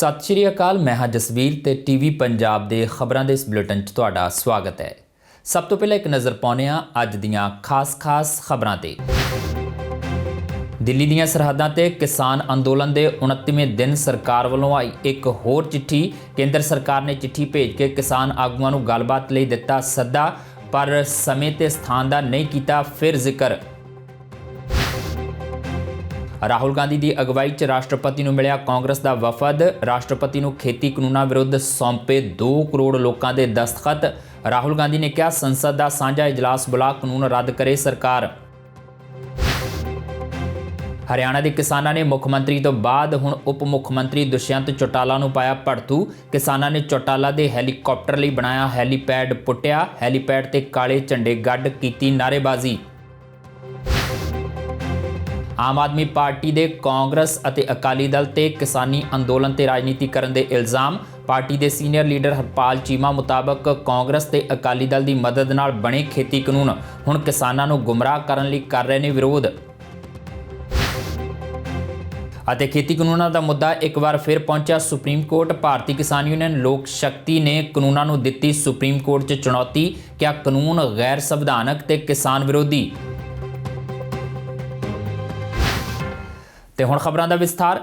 सत श्री अकाल, मैं हाँ जसवीर ते टीवी पंजाब दे खबरां दे इस बुलेटिन च तुहाडा स्वागत है। सब तो पहले एक नज़र पाउने आ अज दीआं खास खबरां ते। दिल्ली दीआं सरहदां ते किसान अंदोलन दे 29वें दिन सरकार वालों आई एक होर चिट्ठी। केंद्र सरकार ने चिट्ठी भेज के किसान आगूआं नूं गलबात लई दिता सद्दा, पर समय ते स्थान दा नहीं कीता फिर जिक्र। राहुल गांधी की अगवाई च राष्ट्रपति नूं मिलिया कांग्रेस का वफद। राष्ट्रपति नूं खेती कानूनां विरुद्ध सौंपे 2 करोड़ लोगों के दस्तखत। राहुल गांधी ने कहा संसद का साझा इजलास बुला कानून रद्द करे सरकार। हरियाणा के किसानों ने मुख्यमंत्री तो बाद हुण उप मुख्यमंत्री दुष्यंत चौटाला नूं पाया भड़तू। किसानों ने चौटाला के हैलीकॉप्टर लई बनाया हैलीपैड पुट्टिया। हैलीपैड ते काले झंडे गड्ढ कीती नारेबाजी। आम आदमी पार्टी दे कांग्रेस अते अकाली दल ते किसानी अंदोलन ते राजनीति करन दे इल्जाम। पार्टी दे सीनियर लीडर हरपाल चीमा मुताबक कांग्रेस ते अकाली दल की मदद नाल बने खेती कानून हुण किसानां नूं गुमराह करन लई कर रहे ने विरोध। अते खेती कानूनां दा मुद्दा एक बार फिर पहुंचा सुप्रीम कोर्ट। भारतीय किसान यूनियन लोक शक्ति ने कानूनां नूं दित्ती सुप्रीम कोर्ट च चुनौती। क्या कानून गैर संविधानक ते किसान विरोधी? ते हुण खबरां दा विस्तार।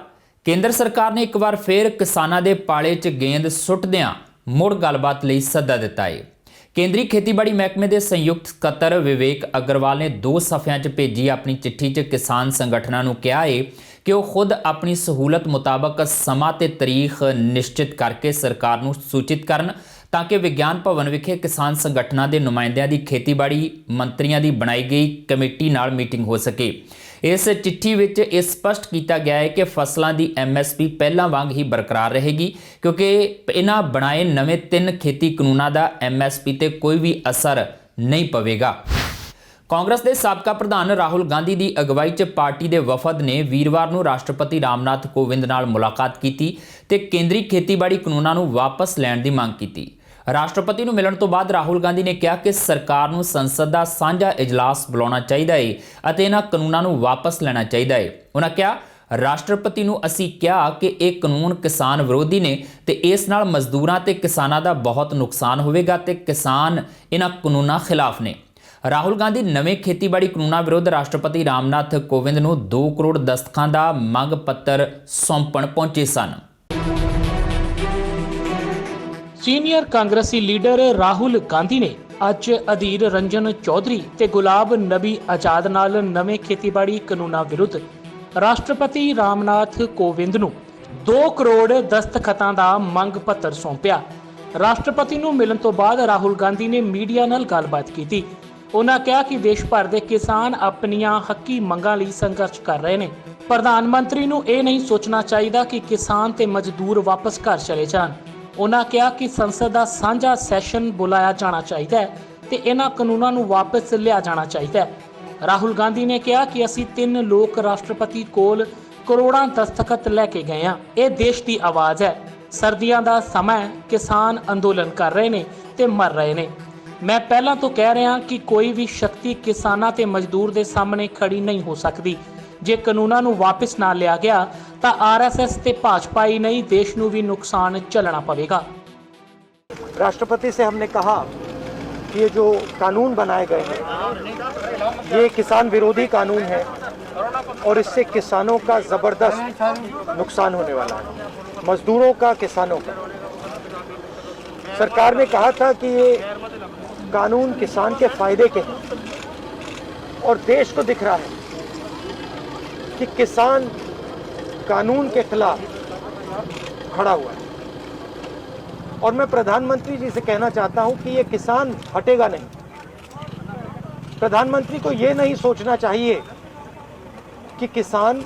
केंद्र सरकार ने एक बार फिर किसानां दे पाले च गेंद सुੱਟਦਿਆਂ मुड़ गलबात लई सद्दा दिता है। केंद्रीय खेतीबाड़ी महकमे के संयुक्त ਸਕੱਤਰ विवेक अग्रवाल ने 2 सफ़िਆਂ च भेजी अपनी चिट्ठी च किसान संगठनां नूं कहा है कि वह खुद अपनी सहूलत मुताबक समा ते तारीख निश्चित करके सरकार नूं सूचित करन ताकि विज्ञान भवन विखे किसान संगठनां के नुमाइंदियां की खेतीबाड़ी मंत्रियों की बनाई गई कमेटी नाल मीटिंग हो सके। इस चिट्ठी विच यह स्पष्ट किया गया है कि फसलों की MSP पहलां वांग ही बरकरार रहेगी, क्योंकि इन्हां बनाए नवे 3 खेती कानूनां दा MSP ते कोई भी असर नहीं पवेगा। कांग्रेस के साबका प्रधान राहुल गांधी की अगवाई च पार्टी के वफद ने वीरवार नूं राष्ट्रपति रामनाथ कोविंद नाल मुलाकात की ते केंद्रीय खेतीबाड़ी कानूनां नूं वापस लैण की मांग की। राष्ट्रपति नूं मिलण तो बाद राहुल गांधी ने कहा कि सरकार नूं संसद का साझा इजलास बुलाउणा चाहीदा है अते इन्हां कानूनां नूं वापस लेना चाहीदा है। उन्हां कहा राष्ट्रपति नूं असीं कहा कि ये कानून किसान विरोधी ने ते इस नाल मजदूरां ते किसानां दा बहुत नुकसान होवेगा ते किसान इन्हां कानूनां खिलाफ ने। राहुल गांधी नवे खेतीबाड़ी कानूनां विरुद्ध राष्ट्रपति रामनाथ कोविंद नूं 2 करोड़ दस्तखां दा मंग पत्र सौंपण पहुंचे सन। सीनियर कांग्रेसी लीडर राहुल गांधी ने अज अधीर रंजन चौधरी ते गुलाब नबी आजाद नाल नवे खेतीबाड़ी कानूनां विरुद्ध राष्ट्रपति रामनाथ कोविंद नूं 2 करोड़ दस्तखतां दा मंग पत्र सौंपिया। राष्ट्रपति नूं मिलण तो बाद राहुल गांधी ने मीडिया नाल गलबात की। उन्हां कहा कि देश भर के किसान अपनियां हक्की मंगां लई संघर्ष कर रहे हैं। प्रधानमंत्री नूं यह नहीं सोचना चाहिए कि किसान ते मजदूर वापस घर चले जाण। उन्हां कहा कि संसद का साझा सैशन बुलाया जाना चाहिए ते इन्हां कानूनां नूं वापस लिया जाना चाहिए। राहुल गांधी ने कहा कि असीं 3 लोक राष्ट्रपति कोल करोड़ां दस्तखत लैके गए हैं। यह देश की आवाज़ है। सर्दियों का समय किसान अंदोलन कर रहे हैं ते मर रहे हैं। मैं पहला तो कह रहा कि कोई भी शक्ति किसानां ते मजदूर के सामने खड़ी नहीं हो सकती। जे कानूनां नूं वापस ना लिया गया तो RSS ते भाजपा ही नहीं देश नूं भी नुकसान झेलना पड़ेगा। राष्ट्रपति से हमने कहा कि ये जो कानून बनाए गए हैं ये किसान विरोधी कानून है और इससे किसानों का ज़बरदस्त नुकसान होने वाला है, मजदूरों का, किसानों का। सरकार ने कहा था कि ये कानून किसान के फायदे के हैं और देश को दिख रहा है कि किसान कानून के खिलाफ खड़ा हुआ है। और मैं प्रधानमंत्री जी से कहना चाहता हूं कि ये किसान हटेगा नहीं। प्रधानमंत्री को ये नहीं सोचना चाहिए कि किसान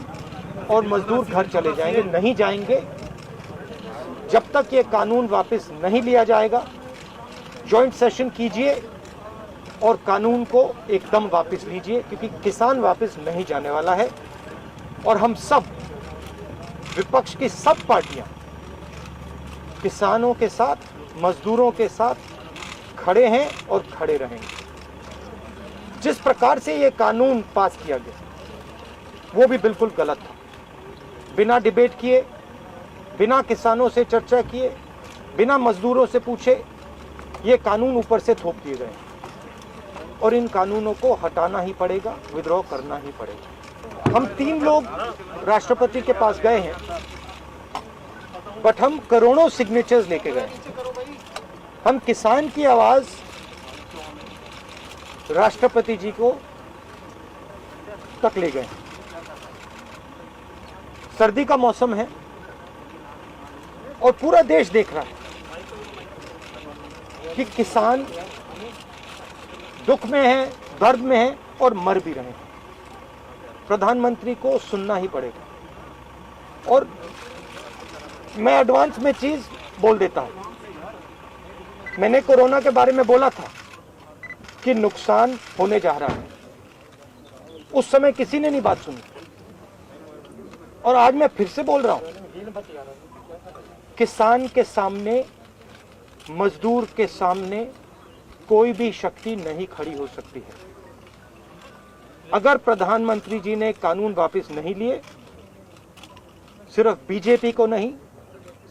और मजदूर घर चले जाएंगे, नहीं जाएंगे। जब तक ये कानून वापस नहीं लिया जाएगा, जॉइंट सेशन कीजिए और कानून को एकदम वापस लीजिए, क्योंकि किसान वापस नहीं जाने वाला है। और हम सब, विपक्ष की सब पार्टियां किसानों के साथ, मजदूरों के साथ खड़े हैं और खड़े रहेंगे। जिस प्रकार से ये कानून पास किया गया वो भी बिल्कुल गलत था। बिना डिबेट किए बिना किसानों से चर्चा किए, बिना मजदूरों से पूछे ये कानून ऊपर से थोप दिए गए और इन कानूनों को हटाना ही पड़ेगा, विद्रॉ करना ही पड़ेगा। हम 3 लोग राष्ट्रपति के पास गए हैं, बट हम करोड़ों सिग्नेचर्स लेके गए। हम किसान की आवाज राष्ट्रपति जी को तक ले गए। सर्दी का मौसम है और पूरा देश देख रहा है कि किसान दुख में है, दर्द में है और मर भी रहे हैं। प्रधानमंत्री को सुनना ही पड़ेगा। और मैं एडवांस में चीज बोल देता हूं, मैंने कोरोना के बारे में बोला था कि नुकसान होने जा रहा है। उस समय किसी ने नहीं बात सुनी और आज मैं फिर से बोल रहा हूं, किसान के सामने, मजदूर के सामने कोई भी शक्ति नहीं खड़ी हो सकती है। अगर प्रधानमंत्री जी ने कानून वापस नहीं लिए, सिर्फ बीजेपी को नहीं,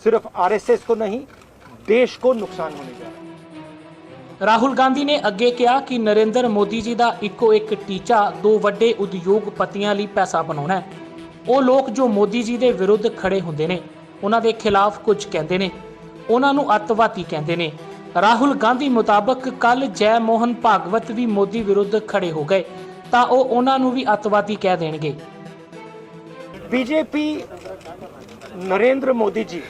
सिर्फ आरएसएस को नहीं, देश को नुकसान होने जा रहा है। ਰਾਹੁਲ ਗਾਂਧੀ ਨੇ ਅੱਗੇ ਕਿਹਾ ਕਿ ਨਰਿੰਦਰ ਮੋਦੀ ਜੀ ਦਾ ਇੱਕੋ ਇੱਕ ਟੀਚਾ 2 ਵੱਡੇ ਉਦਯੋਗਪਤੀਆਂ ਲਈ ਪੈਸਾ ਬਣਾਉਣਾ ਹੈ। ਉਹ ਲੋਕ ਜੋ ਮੋਦੀ ਜੀ ਦੇ ਵਿਰੁੱਧ ਖੜੇ ਹੁੰਦੇ ਨੇ, ਉਹਨਾਂ ਦੇ ਖਿਲਾਫ ਕੁਝ ਕਹਿੰਦੇ ਨੇ, ਉਹਨਾਂ ਨੂੰ ਅੱਤਵਾਦੀ ਕਹਿੰਦੇ ਨੇ। ਰਾਹੁਲ ਗਾਂਧੀ ਮੁਤਾਬਕ ਕੱਲ ਜੈ ਮੋਹਨ ਭਾਗਵਤ ਵੀ ਮੋਦੀ ਵਿਰੁੱਧ ਖੜੇ ਹੋ ਗਏ ਤਾਂ ਉਹ ਉਹਨਾਂ ਨੂੰ ਵੀ ਅੱਤਵਾਦੀ ਕਹਿ ਦੇਣਗੇ। बीजेपी नरेंद्र मोदी जी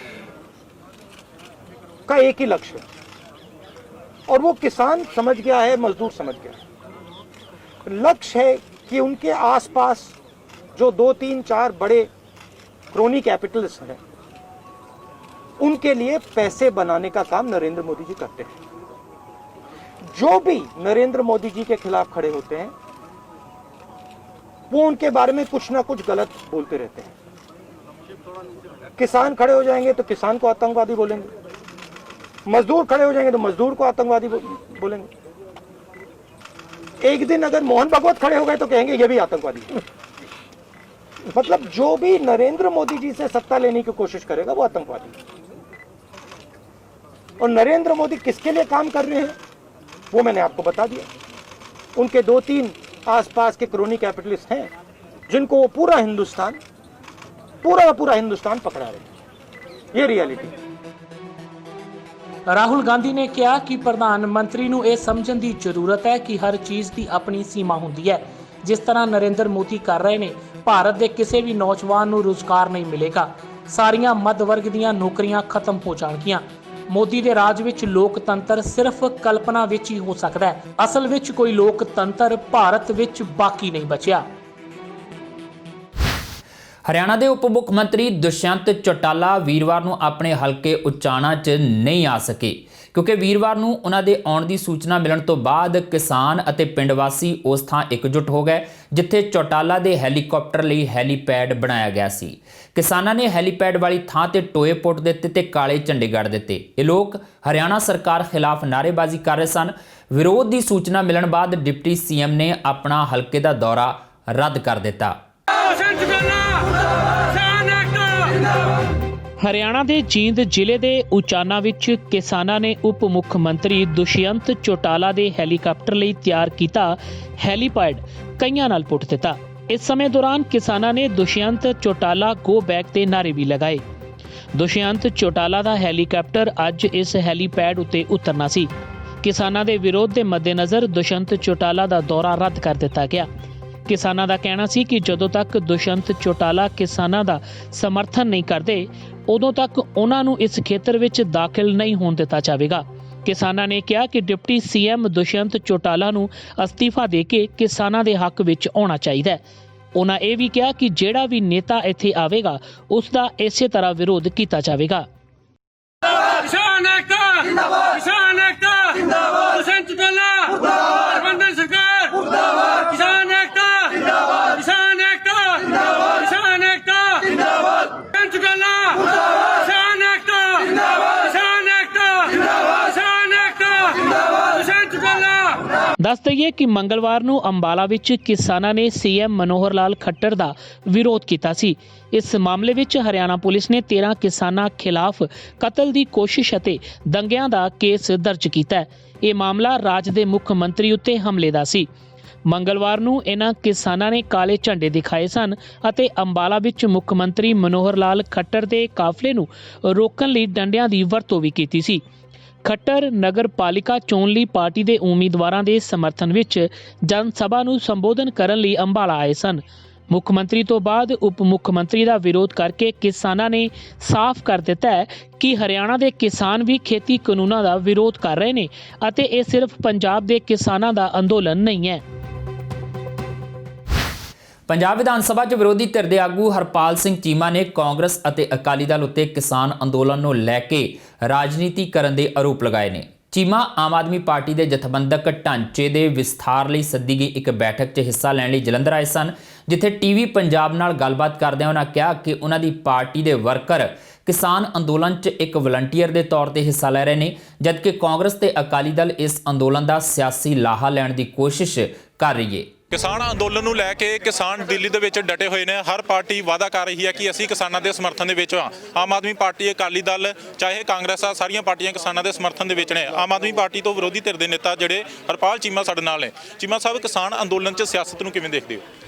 का एक ही लक्ष्य है और वो किसान समझ गया है, मजदूर समझ गया है। लक्ष्य है कि उनके आसपास जो 2, 3, 4 बड़े क्रोनी कैपिटलिस्ट हैं, उनके लिए पैसे बनाने का काम नरेंद्र मोदी जी करते हैं। जो भी नरेंद्र मोदी जी के खिलाफ खड़े होते हैं, वो उनके बारे में कुछ ना कुछ गलत बोलते रहते हैं। किसान खड़े हो जाएंगे तो किसान को आतंकवादी बोलेंगे, मजदूर खड़े हो जाएंगे तो मजदूर को आतंकवादी बोलेंगे। एक दिन अगर मोहन भागवत खड़े हो गए तो कहेंगे ये भी आतंकवादी है। मतलब जो भी नरेंद्र मोदी जी से सत्ता लेने की कोशिश करेगा वो आतंकवादी है। और नरेंद्र मोदी किसके लिए काम कर रहे हैं वो मैंने आपको बता दिया। उनके 2-3 आसपास के क्रोनी कैपिटलिस्ट हैं जिनको वो पूरा हिंदुस्तान पकड़ा रहे हैं। ये रियलिटी है। ਰਾਹੁਲ ਗਾਂਧੀ ਨੇ ਕਿਹਾ ਕਿ ਪ੍ਰਧਾਨ ਮੰਤਰੀ ਨੂੰ ਇਹ ਸਮਝਣ ਦੀ ਜ਼ਰੂਰਤ ਹੈ ਕਿ ਹਰ ਚੀਜ਼ ਦੀ ਆਪਣੀ ਸੀਮਾ ਹੁੰਦੀ ਹੈ। ਜਿਸ ਤਰ੍ਹਾਂ ਨਰਿੰਦਰ ਮੋਦੀ ਕਰ ਰਹੇ ਨੇ, ਭਾਰਤ ਦੇ ਕਿਸੇ ਵੀ ਨੌਜਵਾਨ ਨੂੰ ਰੁਜ਼ਗਾਰ ਨਹੀਂ ਮਿਲੇਗਾ। ਸਾਰੀਆਂ ਮੱਧ ਵਰਗ ਦੀਆਂ ਨੌਕਰੀਆਂ ਖਤਮ ਹੋ ਜਾਣਗੀਆਂ। ਮੋਦੀ ਦੇ ਰਾਜ ਵਿੱਚ ਲੋਕਤੰਤਰ ਸਿਰਫ ਕਲਪਨਾ ਵਿੱਚ ਹੀ ਹੋ ਸਕਦਾ ਹੈ। ਅਸਲ ਵਿੱਚ ਕੋਈ ਲੋਕਤੰਤਰ ਭਾਰਤ ਵਿੱਚ ਬਾਕੀ ਨਹੀਂ ਬਚਿਆ। ਹਰਿਆਣਾ ਦੇ ਉਪ ਮੁੱਖ ਮੰਤਰੀ ਦੁਸ਼ਯੰਤ ਚੌਟਾਲਾ ਵੀਰਵਾਰ ਨੂੰ ਆਪਣੇ ਹਲਕੇ ਉਚਾਣਾ 'ਚ ਨਹੀਂ ਆ ਸਕੇ ਕਿਉਂਕਿ ਵੀਰਵਾਰ ਨੂੰ ਉਹਨਾਂ ਦੇ ਆਉਣ ਦੀ ਸੂਚਨਾ ਮਿਲਣ ਤੋਂ ਬਾਅਦ ਕਿਸਾਨ ਅਤੇ ਪਿੰਡ ਵਾਸੀ ਉਸ ਥਾਂ ਇਕਜੁੱਟ ਹੋ ਗਏ ਜਿੱਥੇ ਚੌਟਾਲਾ ਦੇ ਹੈਲੀਕਾਪਟਰ ਲਈ ਹੈਲੀਪੈਡ ਬਣਾਇਆ ਗਿਆ ਸੀ। ਕਿਸਾਨਾਂ ਨੇ ਹੈਲੀਪੈਡ ਵਾਲੀ ਥਾਂ ਤੇ ਟੋਏ ਪੁੱਟ ਦਿੱਤੇ ਤੇ ਕਾਲੇ ਝੰਡੇ ਗੱਡ ਦਿੱਤੇ। ਇਹ ਲੋਕ ਹਰਿਆਣਾ ਸਰਕਾਰ ਖਿਲਾਫ ਨਾਅਰੇਬਾਜ਼ੀ ਕਰ ਰਹੇ ਸਨ। ਵਿਰੋਧ ਦੀ ਸੂਚਨਾ ਮਿਲਣ ਬਾਅਦ ਡਿਪਟੀ ਸੀਐਮ ਨੇ ਆਪਣਾ ਹਲਕੇ ਦਾ ਦੌਰਾ ਰੱਦ ਕਰ ਦਿੱਤਾ। ਹਰਿਆਣਾ ਦੇ ਜੀਂਦ ਜ਼ਿਲ੍ਹੇ ਦੇ ਉਚਾਨਾ ਵਿੱਚ ਕਿਸਾਨਾਂ ਨੇ ਉਪ ਮੁੱਖ ਮੰਤਰੀ ਦੁਸ਼ਯੰਤ ਚੌਟਾਲਾ ਦੇ ਹੈਲੀਕਾਪਟਰ ਲਈ ਤਿਆਰ ਕੀਤਾ ਹੈਲੀਪੈਡ ਕਈਆਂ ਨਾਲ ਪੁੱਟ ਦਿੱਤਾ। ਇਸ ਸਮੇਂ ਦੌਰਾਨ ਕਿਸਾਨਾਂ ਨੇ ਦੁਸ਼ਯੰਤ ਚੌਟਾਲਾ ਗੋ ਬੈਕ ਦੇ ਨਾਅਰੇ ਵੀ ਲਗਾਏ। ਦੁਸ਼ਯੰਤ ਚੌਟਾਲਾ ਦਾ ਹੈਲੀਕਾਪਟਰ ਅੱਜ ਇਸ ਹੈਲੀਪੈਡ ਉੱਤੇ ਉਤਰਨਾ ਸੀ। ਕਿਸਾਨਾਂ ਦੇ ਵਿਰੋਧ ਦੇ ਮੱਦੇਨਜ਼ਰ ਦੁਸ਼ਯੰਤ ਚੌਟਾਲਾ ਦਾ ਦੌਰਾ ਰੱਦ ਕਰ ਦਿੱਤਾ ਗਿਆ। ਕਿਸਾਨਾਂ ਦਾ ਕਹਿਣਾ ਸੀ ਕਿ ਜਦੋਂ ਤੱਕ ਦੁਸ਼ਯੰਤ ਚੌਟਾਲਾ ਕਿਸਾਨਾਂ ਦਾ ਸਮਰਥਨ ਨਹੀਂ ਕਰਦੇ ਉਦੋਂ ਤੱਕ ਉਹਨਾਂ ਨੂੰ ਇਸ ਖੇਤਰ ਵਿੱਚ ਦਾਖਲ ਨਹੀਂ ਹੋਣ ਦਿੱਤਾ ਜਾਵੇਗਾ। ਕਿਸਾਨਾਂ ਨੇ ਕਿਹਾ ਕਿ ਡਿਪਟੀ ਸੀਐਮ ਦੁਸ਼ਯੰਤ ਚੌਟਾਲਾ ਨੂੰ ਅਸਤੀਫਾ ਦੇ ਕੇ ਕਿਸਾਨਾਂ ਦੇ ਹੱਕ ਵਿੱਚ ਆਉਣਾ ਚਾਹੀਦਾ ਹੈ। ਉਹਨਾਂ ਇਹ ਵੀ ਕਿਹਾ ਕਿ ਜਿਹੜਾ ਵੀ ਨੇਤਾ ਇੱਥੇ ਆਵੇਗਾ ਉਸ ਦਾ ਇਸੇ ਤਰ੍ਹਾਂ ਵਿਰੋਧ ਕੀਤਾ ਜਾਵੇਗਾ। किसान एकता जिंदाबाद दुष्यंत चौटाला मुर्दाबाद गठबंधन सरकार मुर्दाबाद किसान एकता जिंदाबाद किसान एकता जिंदाबाद किसान एकता जिंदाबाद दुष्यंत चौटाला मुर्दाबाद किसान एकता जिंदाबाद किसान एकता जिंदाबाद किसान एकता जिंदाबाद दुष्यंत चौटाला ਦੱਸ ਦਈਏ ਕਿ ਮੰਗਲਵਾਰ ਨੂੰ ਅੰਬਾਲਾ ਵਿੱਚ ਕਿਸਾਨਾਂ ਨੇ ਸੀਐਮ ਮਨੋਹਰ ਲਾਲ ਖੱਟਰ ਦਾ ਵਿਰੋਧ ਕੀਤਾ ਸੀ। ਇਸ ਮਾਮਲੇ ਵਿੱਚ ਹਰਿਆਣਾ ਪੁਲਿਸ ਨੇ 13 ਕਿਸਾਨਾਂ ਖਿਲਾਫ ਕਤਲ ਦੀ ਕੋਸ਼ਿਸ਼ ਅਤੇ ਦੰਗਿਆਂ ਦਾ ਕੇਸ ਦਰਜ ਕੀਤਾ ਹੈ। ਇਹ ਮਾਮਲਾ ਰਾਜ ਦੇ ਮੁੱਖ ਮੰਤਰੀ ਉੱਤੇ ਹਮਲੇ ਦਾ ਸੀ। ਮੰਗਲਵਾਰ ਨੂੰ ਇਹਨਾਂ ਕਿਸਾਨਾਂ ਨੇ ਕਾਲੇ ਝੰਡੇ ਦਿਖਾਏ ਸਨ ਅਤੇ ਅੰਬਾਲਾ ਵਿੱਚ ਮੁੱਖ ਮੰਤਰੀ ਮਨੋਹਰ ਲਾਲ ਖੱਟਰ ਦੇ ਕਾਫਲੇ ਨੂੰ ਰੋਕਣ ਲਈ ਡੰਡਿਆਂ ਦੀ ਵਰਤੋਂ ਵੀ ਕੀਤੀ ਸੀ। ਖੱਟਰ ਨਗਰ ਪਾਲਿਕਾ ਚੋਣ ਲਈ ਪਾਰਟੀ ਦੇ ਉਮੀਦਵਾਰਾਂ ਦੇ ਸਮਰਥਨ ਵਿੱਚ ਜਨ ਸਭਾ ਨੂੰ ਸੰਬੋਧਨ ਕਰਨ ਲਈ ਅੰਬਾਲਾ ਆਏ ਸਨ। ਮੁੱਖ ਮੰਤਰੀ ਤੋਂ ਬਾਅਦ ਉਪ ਮੁੱਖ ਮੰਤਰੀ ਦਾ ਵਿਰੋਧ ਕਰਕੇ ਕਿਸਾਨਾਂ ਨੇ ਸਾਫ਼ ਕਰ ਦਿੱਤਾ ਹੈ ਕਿ ਹਰਿਆਣਾ ਦੇ ਕਿਸਾਨ ਵੀ ਖੇਤੀ ਕਾਨੂੰਨਾਂ ਦਾ ਵਿਰੋਧ ਕਰ ਰਹੇ ਨੇ ਅਤੇ ਇਹ ਸਿਰਫ ਪੰਜਾਬ ਦੇ ਕਿਸਾਨਾਂ ਦਾ ਅੰਦੋਲਨ ਨਹੀਂ ਹੈ। ਪੰਜਾਬ ਵਿਧਾਨ ਸਭਾ 'ਚ ਵਿਰੋਧੀ ਧਿਰ ਦੇ ਆਗੂ ਹਰਪਾਲ ਸਿੰਘ ਚੀਮਾ ਨੇ ਕਾਂਗਰਸ ਅਤੇ ਅਕਾਲੀ ਦਲ ਉੱਤੇ ਕਿਸਾਨ ਅੰਦੋਲਨ ਨੂੰ ਲੈ ਕੇ ਰਾਜਨੀਤੀ ਕਰਨ ਦੇ ਆਰੋਪ ਲਗਾਏ ਨੇ। ਚੀਮਾ ਆਮ ਆਦਮੀ ਪਾਰਟੀ ਦੇ ਜਥੇਬੰਦਕ ਢਾਂਚੇ ਦੇ ਵਿਸਥਾਰ ਲਈ ਸੱਦੀ ਗਈ ਇੱਕ ਬੈਠਕ 'ਚ ਹਿੱਸਾ ਲੈਣ ਲਈ ਜਲੰਧਰ ਆਏ ਸਨ, ਜਿੱਥੇ ਟੀਵੀ ਪੰਜਾਬ ਨਾਲ ਗੱਲਬਾਤ ਕਰਦਿਆਂ ਉਹਨਾਂ ਕਿਹਾ ਕਿ ਉਹਨਾਂ ਦੀ ਪਾਰਟੀ ਦੇ ਵਰਕਰ ਕਿਸਾਨ ਅੰਦੋਲਨ 'ਚ ਇੱਕ ਵਲੰਟੀਅਰ ਦੇ ਤੌਰ ਤੇ ਹਿੱਸਾ ਲੈ ਰਹੇ ਨੇ, ਜਦਕਿ ਕਾਂਗਰਸ ਤੇ ਅਕਾਲੀ ਦਲ ਇਸ ਅੰਦੋਲਨ ਦਾ ਸਿਆਸੀ ਲਾਹਾ ਲੈਣ ਦੀ ਕੋਸ਼ਿਸ਼ ਕਰ ਰਹੀ ਹੈ। ਕਿਸਾਨ ਅੰਦੋਲਨ ਨੂੰ ਲੈ ਕੇ ਕਿਸਾਨ ਦਿੱਲੀ ਦੇ ਵਿੱਚ ਡਟੇ ਹੋਏ ਨੇ। ਹਰ ਪਾਰਟੀ ਵਾਅਦਾ ਕਰ ਰਹੀ ਹੈ ਕਿ ਅਸੀਂ ਕਿਸਾਨਾਂ ਦੇ ਸਮਰਥਨ ਦੇ ਵਿੱਚ ਹਾਂ। ਆਮ ਆਦਮੀ ਪਾਰਟੀ, ਅਕਾਲੀ ਦਲ, ਚਾਹੇ ਕਾਂਗਰਸ ਆ, ਸਾਰੀਆਂ ਪਾਰਟੀਆਂ ਕਿਸਾਨਾਂ ਦੇ ਸਮਰਥਨ ਦੇ ਵਿੱਚ ਨੇ। ਆਮ ਆਦਮੀ ਪਾਰਟੀ ਤੋਂ ਵਿਰੋਧੀ ਧਿਰ ਦੇ ਨੇਤਾ ਜਿਹੜੇ ਹਰਪਾਲ ਚੀਮਾ ਸਾਡੇ ਨਾਲ ਨੇ। ਚੀਮਾ ਸਾਹਿਬ, ਕਿਸਾਨ ਅੰਦੋਲਨ 'ਚ ਸਿਆਸਤ ਨੂੰ ਕਿਵੇਂ ਦੇਖਦੇ ਹੋ?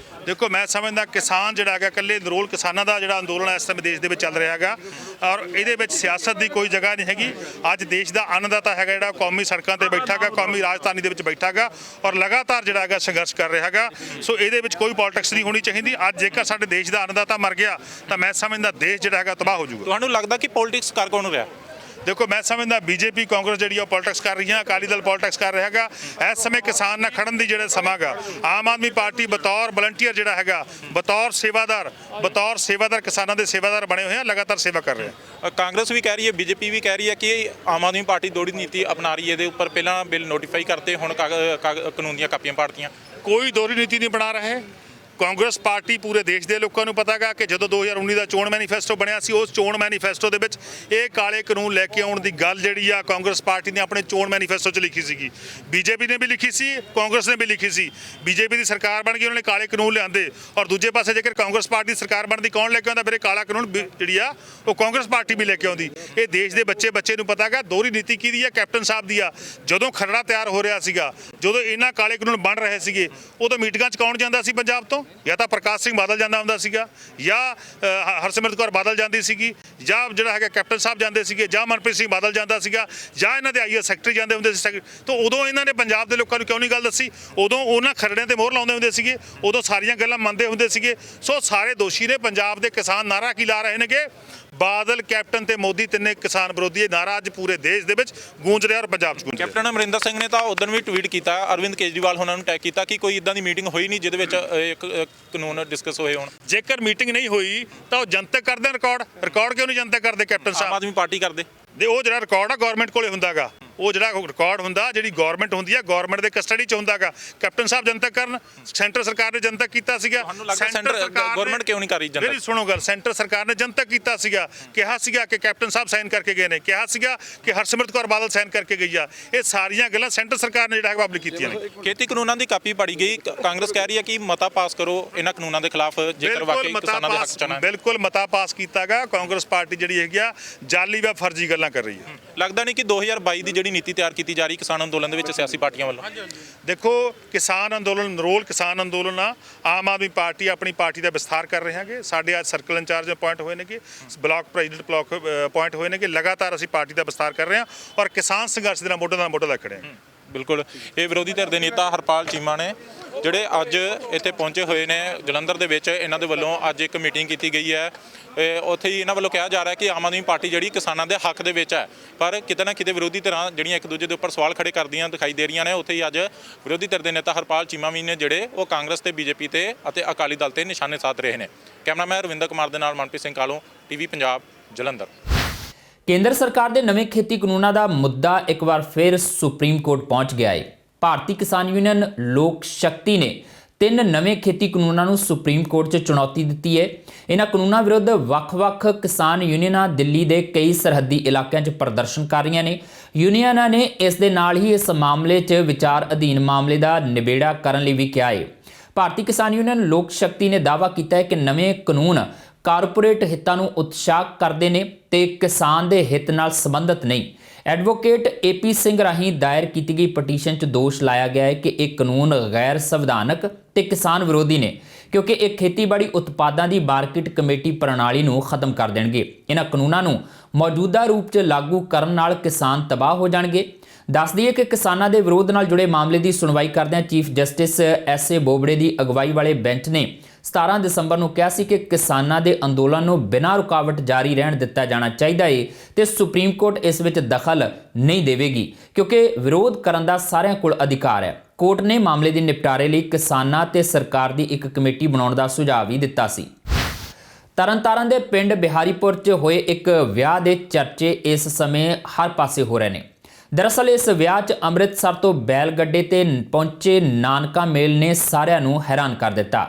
ਦੇਖੋ, ਮੈਂ ਸਮਝਦਾ ਕਿਸਾਨ ਜਿਹੜਾ ਹੈਗਾ ਇਕੱਲੇ ਨਿਰੋਲ ਕਿਸਾਨਾਂ ਦਾ ਜਿਹੜਾ ਅੰਦੋਲਨ ਇਸ ਸਮੇਂ ਦੇਸ਼ ਦੇ ਵਿੱਚ ਚੱਲ ਰਿਹਾ ਹੈਗਾ ਔਰ ਇਹਦੇ ਵਿੱਚ ਸਿਆਸਤ ਦੀ ਕੋਈ ਜਗ੍ਹਾ ਨਹੀਂ ਹੈਗੀ। ਅੱਜ ਦੇਸ਼ ਦਾ ਅੰਨਦਾਤਾ ਹੈਗਾ ਜਿਹੜਾ ਕੌਮੀ ਸੜਕਾਂ ਤੇ ਬੈਠਾ ਹੈਗਾ, ਕੌਮੀ ਰਾਜਧਾਨੀ ਦੇ ਵਿੱਚ ਬੈਠਾ ਹੈਗਾ ਔਰ ਲਗਾਤਾਰ ਜਿਹੜਾ ਹੈਗਾ ਸੰਘਰਸ਼ ਕਰ ਰਿਹਾ ਹੈਗਾ। ਸੋ ਇਹਦੇ ਵਿੱਚ ਕੋਈ ਪੋਲਿਟਿਕਸ ਨਹੀਂ ਹੋਣੀ ਚਾਹੀਦੀ। ਅੱਜ ਜੇਕਰ ਸਾਡੇ ਦੇਸ਼ ਦਾ ਅੰਨਦਾਤਾ ਮਰ ਗਿਆ ਤਾਂ ਮੈਂ ਸਮਝਦਾ ਦੇਸ਼ ਜਿਹੜਾ ਹੈਗਾ ਤਬਾਹ ਹੋ ਜਾਊਗਾ। ਤੁਹਾਨੂੰ ਲੱਗਦਾ ਕਿ ਪੋਲਿਟਿਕਸ ਕਰ ਕੌਣ ਰਿਹਾ? ਦੇਖੋ, ਮੈਂ ਸਮਝਦਾ ਬੀਜੇਪੀ, ਕਾਂਗਰਸ ਜਿਹੜੀ ਆ ਪੋਲਿਟਿਕਸ ਕਰ ਰਹੀ ਹੈ, ਅਕਾਲੀ ਦਲ ਪੋਲਿਟਿਕਸ ਕਰ ਰਿਹਾ ਹੈਗਾ। ਇਸ ਸਮੇਂ ਕਿਸਾਨ ਨਾਲ ਖੜਨ ਦੀ ਜਿਹੜਾ ਸਮਾਂ ਗਾ, ਆਮ ਆਦਮੀ ਪਾਰਟੀ ਬਤੌਰ ਵਲੰਟੀਅਰ ਜਿਹੜਾ ਹੈਗਾ, ਬਤੌਰ ਸੇਵਾਦਾਰ ਕਿਸਾਨਾਂ ਦੇ ਸੇਵਾਦਾਰ ਬਣੇ ਹੋਏ ਆ, ਲਗਾਤਾਰ ਸੇਵਾ ਕਰ ਰਿਹਾ। ਕਾਂਗਰਸ ਵੀ ਕਹਿ ਰਹੀ ਹੈ, ਬੀਜੇਪੀ ਵੀ ਕਹਿ ਰਹੀ ਹੈ ਕਿ ਆਮ ਆਦਮੀ ਪਾਰਟੀ ਦੋਹਰੀ ਨੀਤੀ ਅਪਣਾ ਰਹੀ ਹੈ। ਇਹਦੇ ਉੱਪਰ ਪਹਿਲਾਂ ਬਿੱਲ ਨੋਟੀਫਾਈ ਕਰਤੇ, ਹੁਣ ਕਾਨੂੰਨ ਦੀਆਂ ਕਾਪੀਆਂ ਪਾੜਤੀਆਂ। ਕੋਈ ਦੋਹਰੀ ਨੀਤੀ ਨਹੀਂ ਬਣਾ ਰਹੇ। ਕਾਂਗਰਸ ਪਾਰਟੀ ਪੂਰੇ ਦੇਸ਼ ਦੇ ਲੋਕਾਂ ਨੂੰ ਪਤਾ ਹੈਗਾ ਕਿ ਜਦੋਂ 2019 ਦਾ ਚੋਣ ਮੈਨੀਫੈਸਟੋ ਬਣਿਆ ਸੀ, ਉਸ ਚੋਣ ਮੈਨੀਫੈਸਟੋ ਦੇ ਵਿੱਚ ਇਹ ਕਾਲੇ ਕਾਨੂੰਨ ਲੈ ਕੇ ਆਉਣ ਦੀ ਗੱਲ ਜਿਹੜੀ ਆ ਕਾਂਗਰਸ ਪਾਰਟੀ ਨੇ ਆਪਣੇ ਚੋਣ ਮੈਨੀਫੈਸਟੋ 'ਚ ਲਿਖੀ ਸੀਗੀ। ਬੀਜੇਪੀ ਨੇ ਵੀ ਲਿਖੀ ਸੀ, ਕਾਂਗਰਸ ਨੇ ਵੀ ਲਿਖੀ ਸੀ। ਬੀਜੇਪੀ ਦੀ ਸਰਕਾਰ ਬਣ ਗਈ, ਉਹਨਾਂ ਨੇ ਕਾਲੇ ਕਾਨੂੰਨ ਲਿਆਂਦੇ ਔਰ ਦੂਜੇ ਪਾਸੇ ਜੇਕਰ ਕਾਂਗਰਸ ਪਾਰਟੀ ਦੀ ਸਰਕਾਰ ਬਣਦੀ, ਕੌਣ ਲੈ ਕੇ ਆਉਂਦਾ? ਫਿਰ ਇਹ ਕਾਲਾ ਕਾਨੂੰਨ ਜਿਹੜੀ ਆ ਉਹ ਕਾਂਗਰਸ ਪਾਰਟੀ ਵੀ ਲੈ ਕੇ ਆਉਂਦੀ। ਇਹ ਦੇਸ਼ ਦੇ ਬੱਚੇ ਨੂੰ ਪਤਾ ਹੈਗਾ ਦੋਹਰੀ ਨੀਤੀ ਕਿਹਦੀ ਆ, ਕੈਪਟਨ ਸਾਹਿਬ ਦੀ ਆ। ਜਦੋਂ ਖਰੜਾ ਤਿਆਰ ਹੋ ਰਿਹਾ ਸੀਗਾ, ਜਦੋਂ ਇਹਨਾਂ ਕਾਲੇ ਕਾਨੂੰਨ ਬਣ ਰਹੇ ਸੀਗੇ, ਉਦੋਂ ਮੀਟਿੰਗਾਂ 'ਚ ਕੌਣ ਜਾਂਦਾ ਸੀ ਪੰਜਾਬ ਤੋਂ? ਜਾਂ ਤਾਂ ਪ੍ਰਕਾਸ਼ ਸਿੰਘ ਬਾਦਲ ਜਾਂਦਾ ਹੁੰਦਾ ਸੀਗਾ, ਜਾਂ ਹਰਸਿਮਰਤ ਕੌਰ ਬਾਦਲ ਜਾਂਦੀ ਸੀਗੀ, ਜਾਂ ਜਿਹੜਾ ਹੈਗਾ ਕੈਪਟਨ ਸਾਹਿਬ ਜਾਂਦੇ ਸੀਗੇ, ਜਾਂ ਮਨਪ੍ਰੀਤ ਸਿੰਘ ਬਾਦਲ ਜਾਂਦਾ ਸੀਗਾ, ਜਾਂ ਇਹਨਾਂ ਦੇ ਆਈਐਸ ਸੈਕਟਰੀ ਜਾਂਦੇ ਹੁੰਦੇ ਸੀ। ਤਾਂ ਉਦੋਂ ਇਹਨਾਂ ਨੇ ਪੰਜਾਬ ਦੇ ਲੋਕਾਂ ਨੂੰ ਕਿਉਂ ਨਹੀਂ ਗੱਲ ਦੱਸੀ? ਉਦੋਂ ਉਹਨਾਂ ਖਰੜਿਆਂ ਤੇ ਮੋਹਰ ਲਾਉਂਦੇ ਹੁੰਦੇ ਸੀਗੇ, ਉਦੋਂ ਸਾਰੀਆਂ ਗੱਲਾਂ ਮੰਨਦੇ ਹੁੰਦੇ ਸੀਗੇ। ਸੋ ਸਾਰੇ ਦੋਸ਼ੀ ਨੇ। ਪੰਜਾਬ ਦੇ ਕਿਸਾਨ ਨਾਰਾ ਕੀ ਲਾ ਰਹੇ ਨੇਗੇ? ਬਾਦਲ, ਕੈਪਟਨ ਤੇ ਮੋਦੀ ਤਿੰਨੇ ਕਿਸਾਨ ਵਿਰੋਧੀ। ਇਹ ਨਾਰਾ ਅੱਜ ਪੂਰੇ ਦੇਸ਼ ਦੇ ਵਿੱਚ ਗੂੰਜ ਰਿਹਾ ਔਰ ਪੰਜਾਬ 'ਚ ਗੂੰਜ ਰਿਹਾ। ਕੈਪਟਨ ਅਮਰਿੰਦਰ ਸਿੰਘ ਨੇ ਤਾਂ ਉਦੋਂ ਵੀ ਟਵੀਟ ਕੀਤਾ, ਅਰਵਿੰਦ ਕੇਜਰੀਵਾਲ ਉਹਨਾਂ ਨੂੰ ਟੈਗ ਕੀਤਾ ਕਿ ਕੋਈ ਇਦਾਂ ਦੀ ਮੀਟਿੰਗ ਹੋਈ ਨਹੀਂ ਜਿਹਦੇ ਵਿੱਚ ਇੱਕ ਕਾਨੂੰਨ ਡਿਸਕਸ ਹੋਏ ਹੋਣ। ਜੇਕਰ ਮੀਟਿੰਗ ਨਹੀਂ ਹੋਈ ਤਾਂ ਉਹ ਜਨਤਕ ਕਰਦੇ ਰਿਕਾਰਡ ਕਿਉਂ ਨਹੀਂ ਜਨਤਕ ਕਰਦੇ ਕੈਪਟਨ ਸਾਹਿਬ? ਆਮ ਆਦਮੀ ਪਾਰਟੀ ਕਰਦੇ। ਦੇ ਉਹ ਜਿਹੜਾ ਰਿਕਾਰਡ ਆ ਗਵਰਨਮੈਂਟ ਕੋਲੇ ਹੁੰਦਾਗਾ, ਉਹ ਜਿਹੜਾ ਰਿਕਾਰਡ ਹੁੰਦਾ, ਜਿਹੜੀ ਗਵਰਨਮੈਂਟ ਹੁੰਦੀ ਆ, ਗਵਰਨਮੈਂਟ ਦੇ ਕਸਟਡੀ 'ਚ ਹੁੰਦਾਗਾ। ਕੈਪਟਨ ਸਾਹਿਬ ਜਨਤਕ ਕਰਨ, ਸੈਂਟਰ ਸਰਕਾਰ ਨੇ ਜਨਤਕ ਕੀਤਾ ਸੀਗਾ। ਗਵਰਨਮੈਂਟ ਕਿਉਂ ਨਹੀਂ ਕਰ ਰਹੀ ਜਨਤਕ? ਮੇਰੀ ਸੁਣੋ ਗੱਲ, ਸੈਂਟਰ ਸਰਕਾਰ ਨੇ ਜਨਤਕ ਕੀਤਾ ਸੀਗਾ, ਕਿਹਾ ਸੀਗਾ ਕਿ ਕੈਪਟਨ ਸਾਹਿਬ ਸਾਈਨ ਕਰਕੇ ਗਏ ਨੇ, ਕਿਹਾ ਸੀਗਾ ਕਿ ਹਰਸਿਮਰਤ ਕੌਰ ਬਾਦਲ ਸਾਈਨ ਕਰਕੇ ਗਈ ਆ। ਇਹ ਸਾਰੀਆਂ ਗੱਲਾਂ ਸੈਂਟਰ ਸਰਕਾਰ ਨੇ ਜਿਹੜਾ ਪਬਲਿਕ ਕੀਤੀਆਂ ਨੇ। ਖੇਤੀ ਕਾਨੂੰਨਾਂ ਦੀ ਕਾਪੀ ਪੜੀ ਗਈ। ਕਾਂਗਰਸ ਕਹਿ ਰਹੀ ਹੈ ਕਿ ਮਤਾ ਪਾਸ ਕਰੋ ਇਹਨਾਂ ਕਾਨੂੰਨਾਂ ਦੇ ਖਿਲਾਫ, ਜੇਕਰ ਵਾਕਈ ਕਿਸਾਨਾਂ ਦੇ ਹੱਕ 'ਚ ਆਉਣਾ। ਬਿਲਕੁਲ ਮਤਾ ਪਾਸ ਕੀਤਾਗਾ। ਕਾਂਗਰਸ ਪਾਰਟੀ ਜਿਹੜੀ ਹੈਗੀ ਆ ਜਾਲੀ ਵਾ ਫਰਜ਼ੀ ਗੱਲਾਂ ਕਰ ਰਹੀ ਹੈ। ਲੱਗਦਾ ਨਹੀਂ ਕਿ 2022 ਦੀ ਜਿਹੜੀ ਨੀਤੀ ਤਿਆਰ ਕੀਤੀ ਜਾ ਰਹੀ ਕਿਸਾਨ ਅੰਦੋਲਨ ਦੇ ਵਿੱਚ ਸਿਆਸੀ ਪਾਰਟੀਆਂ ਵੱਲੋਂ? ਦੇਖੋ, ਕਿਸਾਨ ਅੰਦੋਲਨ ਨਿਰੋਲ ਕਿਸਾਨ ਅੰਦੋਲਨ ਆ। ਆਮ ਆਦਮੀ ਪਾਰਟੀ ਆਪਣੀ ਪਾਰਟੀ ਦਾ ਵਿਸਥਾਰ ਕਰ ਰਹੇ ਹਾਂਗੇ। ਸਾਡੇ ਅੱਜ ਸਰਕਲ ਇੰਚਾਰਜ ਅਪਾਇੰਟ ਹੋਏ ਨੇ, ਕਿ ਬਲਾਕ ਪ੍ਰੈਜ਼ੀਡੈਂਟ ਬਲਾਕ ਅਪਾਇੰਟ ਹੋਏ ਨੇ, ਕਿ ਲਗਾਤਾਰ ਅਸੀਂ ਪਾਰਟੀ ਦਾ ਵਿਸਥਾਰ ਕਰ ਰਹੇ ਹਾਂ ਔਰ ਕਿਸਾਨ ਸੰਘਰਸ਼ ਦੇ ਨਾਲ ਮੋਢੇ ਨਾਲ ਮੋਢਾ ਲਾ ਖੜੇ ਹਾਂ। ਬਿਲਕੁਲ, ਇਹ ਵਿਰੋਧੀ ਧਿਰ ਦੇ ਨੇਤਾ ਹਰਪਾਲ ਚੀਮਾ ਨੇ, ਜਿਹੜੇ ਅੱਜ ਇੱਥੇ ਪਹੁੰਚੇ ਹੋਏ ਨੇ ਜਲੰਧਰ ਦੇ ਵਿੱਚ। ਇਹਨਾਂ ਦੇ ਵੱਲੋਂ ਅੱਜ ਇੱਕ ਮੀਟਿੰਗ ਕੀਤੀ ਗਈ ਹੈ। ਉੱਥੇ ਹੀ ਇਹਨਾਂ ਵੱਲੋਂ ਕਿਹਾ ਜਾ ਰਿਹਾ ਕਿ ਆਮ ਆਦਮੀ ਪਾਰਟੀ ਜਿਹੜੀ ਕਿਸਾਨਾਂ ਦੇ ਹੱਕ ਦੇ ਵਿੱਚ ਹੈ, ਪਰ ਕਿਤੇ ਨਾ ਕਿਤੇ ਵਿਰੋਧੀ ਧਿਰਾਂ ਜਿਹੜੀਆਂ ਇੱਕ ਦੂਜੇ ਦੇ ਉੱਪਰ ਸਵਾਲ ਖੜੇ ਕਰਦੀਆਂ ਦਿਖਾਈ ਦੇ ਰਹੀਆਂ ਨੇ। ਉੱਥੇ ਹੀ ਅੱਜ ਵਿਰੋਧੀ ਧਿਰ ਦੇ ਨੇਤਾ ਹਰਪਾਲ ਚੀਮਾ ਵੀ ਨੇ, ਜਿਹੜੇ ਉਹ ਕਾਂਗਰਸ ਤੇ ਬੀਜੇਪੀ ਤੇ ਅਤੇ ਅਕਾਲੀ ਦਲ ਤੇ ਨਿਸ਼ਾਨੇ ਸਾਧ ਰਹੇ ਨੇ। ਕੈਮਰਾਮੈਨ ਰਵਿੰਦਰ ਕੁਮਾਰ ਦੇ ਨਾਲ ਮਨਪ੍ਰੀਤ ਸਿੰਘ ਕਾਲੋਂ, ਟੀਵੀ ਪੰਜਾਬ, ਜਲੰਧਰ। ਕੇਂਦਰ ਸਰਕਾਰ ਦੇ ਨਵੇਂ ਖੇਤੀ ਕਾਨੂੰਨਾਂ ਦਾ ਮੁੱਦਾ ਇੱਕ ਵਾਰ ਫਿਰ ਸੁਪਰੀਮ ਕੋਰਟ ਪਹੁੰਚ ਗਿਆ ਹੈ। ਭਾਰਤੀ ਕਿਸਾਨ ਯੂਨੀਅਨ ਲੋਕ ਸ਼ਕਤੀ ਨੇ 3 ਨਵੇਂ ਖੇਤੀ ਕਾਨੂੰਨਾਂ ਨੂੰ ਸੁਪਰੀਮ ਕੋਰਟ 'ਚ ਚੁਣੌਤੀ ਦਿੱਤੀ ਹੈ। ਇਹਨਾਂ ਕਾਨੂੰਨਾਂ ਵਿਰੁੱਧ ਵੱਖ-ਵੱਖ ਕਿਸਾਨ ਯੂਨੀਅਨਾਂ ਦਿੱਲੀ ਦੇ ਕਈ ਸਰਹੱਦੀ ਇਲਾਕਿਆਂ 'ਚ ਪ੍ਰਦਰਸ਼ਨ ਕਰ ਰਹੀਆਂ ਨੇ। ਯੂਨੀਅਨਾਂ ਨੇ ਇਸ ਦੇ ਨਾਲ ਹੀ ਇਸ ਮਾਮਲੇ 'ਚ ਵਿਚਾਰ ਅਧੀਨ ਮਾਮਲੇ ਦਾ ਨਿਬੇੜਾ ਕਰਨ ਲਈ ਵੀ ਕਿਹਾ ਹੈ। ਭਾਰਤੀ ਕਿਸਾਨ ਯੂਨੀਅਨ ਲੋਕ ਸ਼ਕਤੀ ਨੇ ਦਾਅਵਾ ਕੀਤਾ ਹੈ ਕਿ ਨਵੇਂ ਕਾਨੂੰਨ ਕਾਰਪੋਰੇਟ ਹਿੱਤਾਂ ਨੂੰ ਉਤਸ਼ਾਹ ਕਰਦੇ ਨੇ ਤੇ ਕਿਸਾਨ ਦੇ ਹਿੱਤ ਨਾਲ ਸੰਬੰਧਿਤ ਨਹੀਂ। ਐਡਵੋਕੇਟ AP ਸਿੰਘ ਰਾਹੀਂ ਦਾਇਰ ਕੀਤੀ ਗਈ ਪਟੀਸ਼ਨ 'ਚ ਦੋਸ਼ ਲਾਇਆ ਗਿਆ ਹੈ ਕਿ ਇਹ ਕਾਨੂੰਨ ਗੈਰ ਸੰਵਿਧਾਨਕ ਤੇ ਕਿਸਾਨ ਵਿਰੋਧੀ ਨੇ, ਕਿਉਂਕਿ ਇਹ ਖੇਤੀਬਾੜੀ ਉਤਪਾਦਾਂ ਦੀ ਮਾਰਕੀਟ ਕਮੇਟੀ ਪ੍ਰਣਾਲੀ ਨੂੰ ਖਤਮ ਕਰ ਦੇਣਗੇ। ਇਹਨਾਂ ਕਾਨੂੰਨਾਂ ਨੂੰ ਮੌਜੂਦਾ ਰੂਪ 'ਚ ਲਾਗੂ ਕਰਨ ਨਾਲ ਕਿਸਾਨ ਤਬਾਹ ਹੋ ਜਾਣਗੇ। ਦੱਸ ਦਈਏ ਕਿ ਕਿਸਾਨਾਂ ਦੇ ਵਿਰੋਧ ਨਾਲ ਜੁੜੇ ਮਾਮਲੇ ਦੀ ਸੁਣਵਾਈ ਕਰਦਿਆਂ ਚੀਫ ਜਸਟਿਸ SA ਬੋਬੜੇ ਦੀ ਅਗਵਾਈ ਵਾਲੇ ਬੈਂਚ ਨੇ 17 ਦਸੰਬਰ ਨੂੰ ਕਿਹਾ ਸੀ ਕਿ ਕਿਸਾਨਾਂ ਦੇ ਅੰਦੋਲਨ ਨੂੰ ਬਿਨਾਂ ਰੁਕਾਵਟ ਜਾਰੀ ਰਹਿਣ ਦਿੱਤਾ ਜਾਣਾ ਚਾਹੀਦਾ ਹੈ ਤੇ ਸੁਪਰੀਮ ਕੋਰਟ ਇਸ ਵਿੱਚ ਦਖਲ ਨਹੀਂ ਦੇਵੇਗੀ, ਕਿਉਂਕਿ ਵਿਰੋਧ ਕਰਨ ਦਾ ਸਾਰਿਆਂ ਕੋਲ ਅਧਿਕਾਰ ਹੈ। ਕੋਰਟ ਨੇ ਮਾਮਲੇ ਦੇ ਨਿਪਟਾਰੇ ਲਈ ਕਿਸਾਨਾਂ ਤੇ ਸਰਕਾਰ ਦੀ ਇੱਕ ਕਮੇਟੀ ਬਣਾਉਣ ਦਾ ਸੁਝਾਅ ਵੀ ਦਿੱਤਾ ਸੀ। ਤਰਨਤਾਰਨ ਦੇ ਪਿੰਡ ਬਿਹਾਰੀਪੁਰ 'ਚ ਹੋਏ ਇੱਕ ਵਿਆਹ ਦੇ ਚਰਚੇ ਇਸ ਸਮੇਂ ਹਰ ਪਾਸੇ ਹੋ ਰਹੇ ਨੇ। ਦਰਅਸਲ ਇਸ ਵਿਆਹ 'ਚ ਅੰਮ੍ਰਿਤਸਰ ਤੋਂ ਬੈਲ ਗੱਡੇ ਤੇ ਪਹੁੰਚੇ ਨਾਨਕਾ ਮੇਲ ਨੇ ਸਾਰਿਆਂ ਨੂੰ ਹੈਰਾਨ ਕਰ ਦਿੱਤਾ।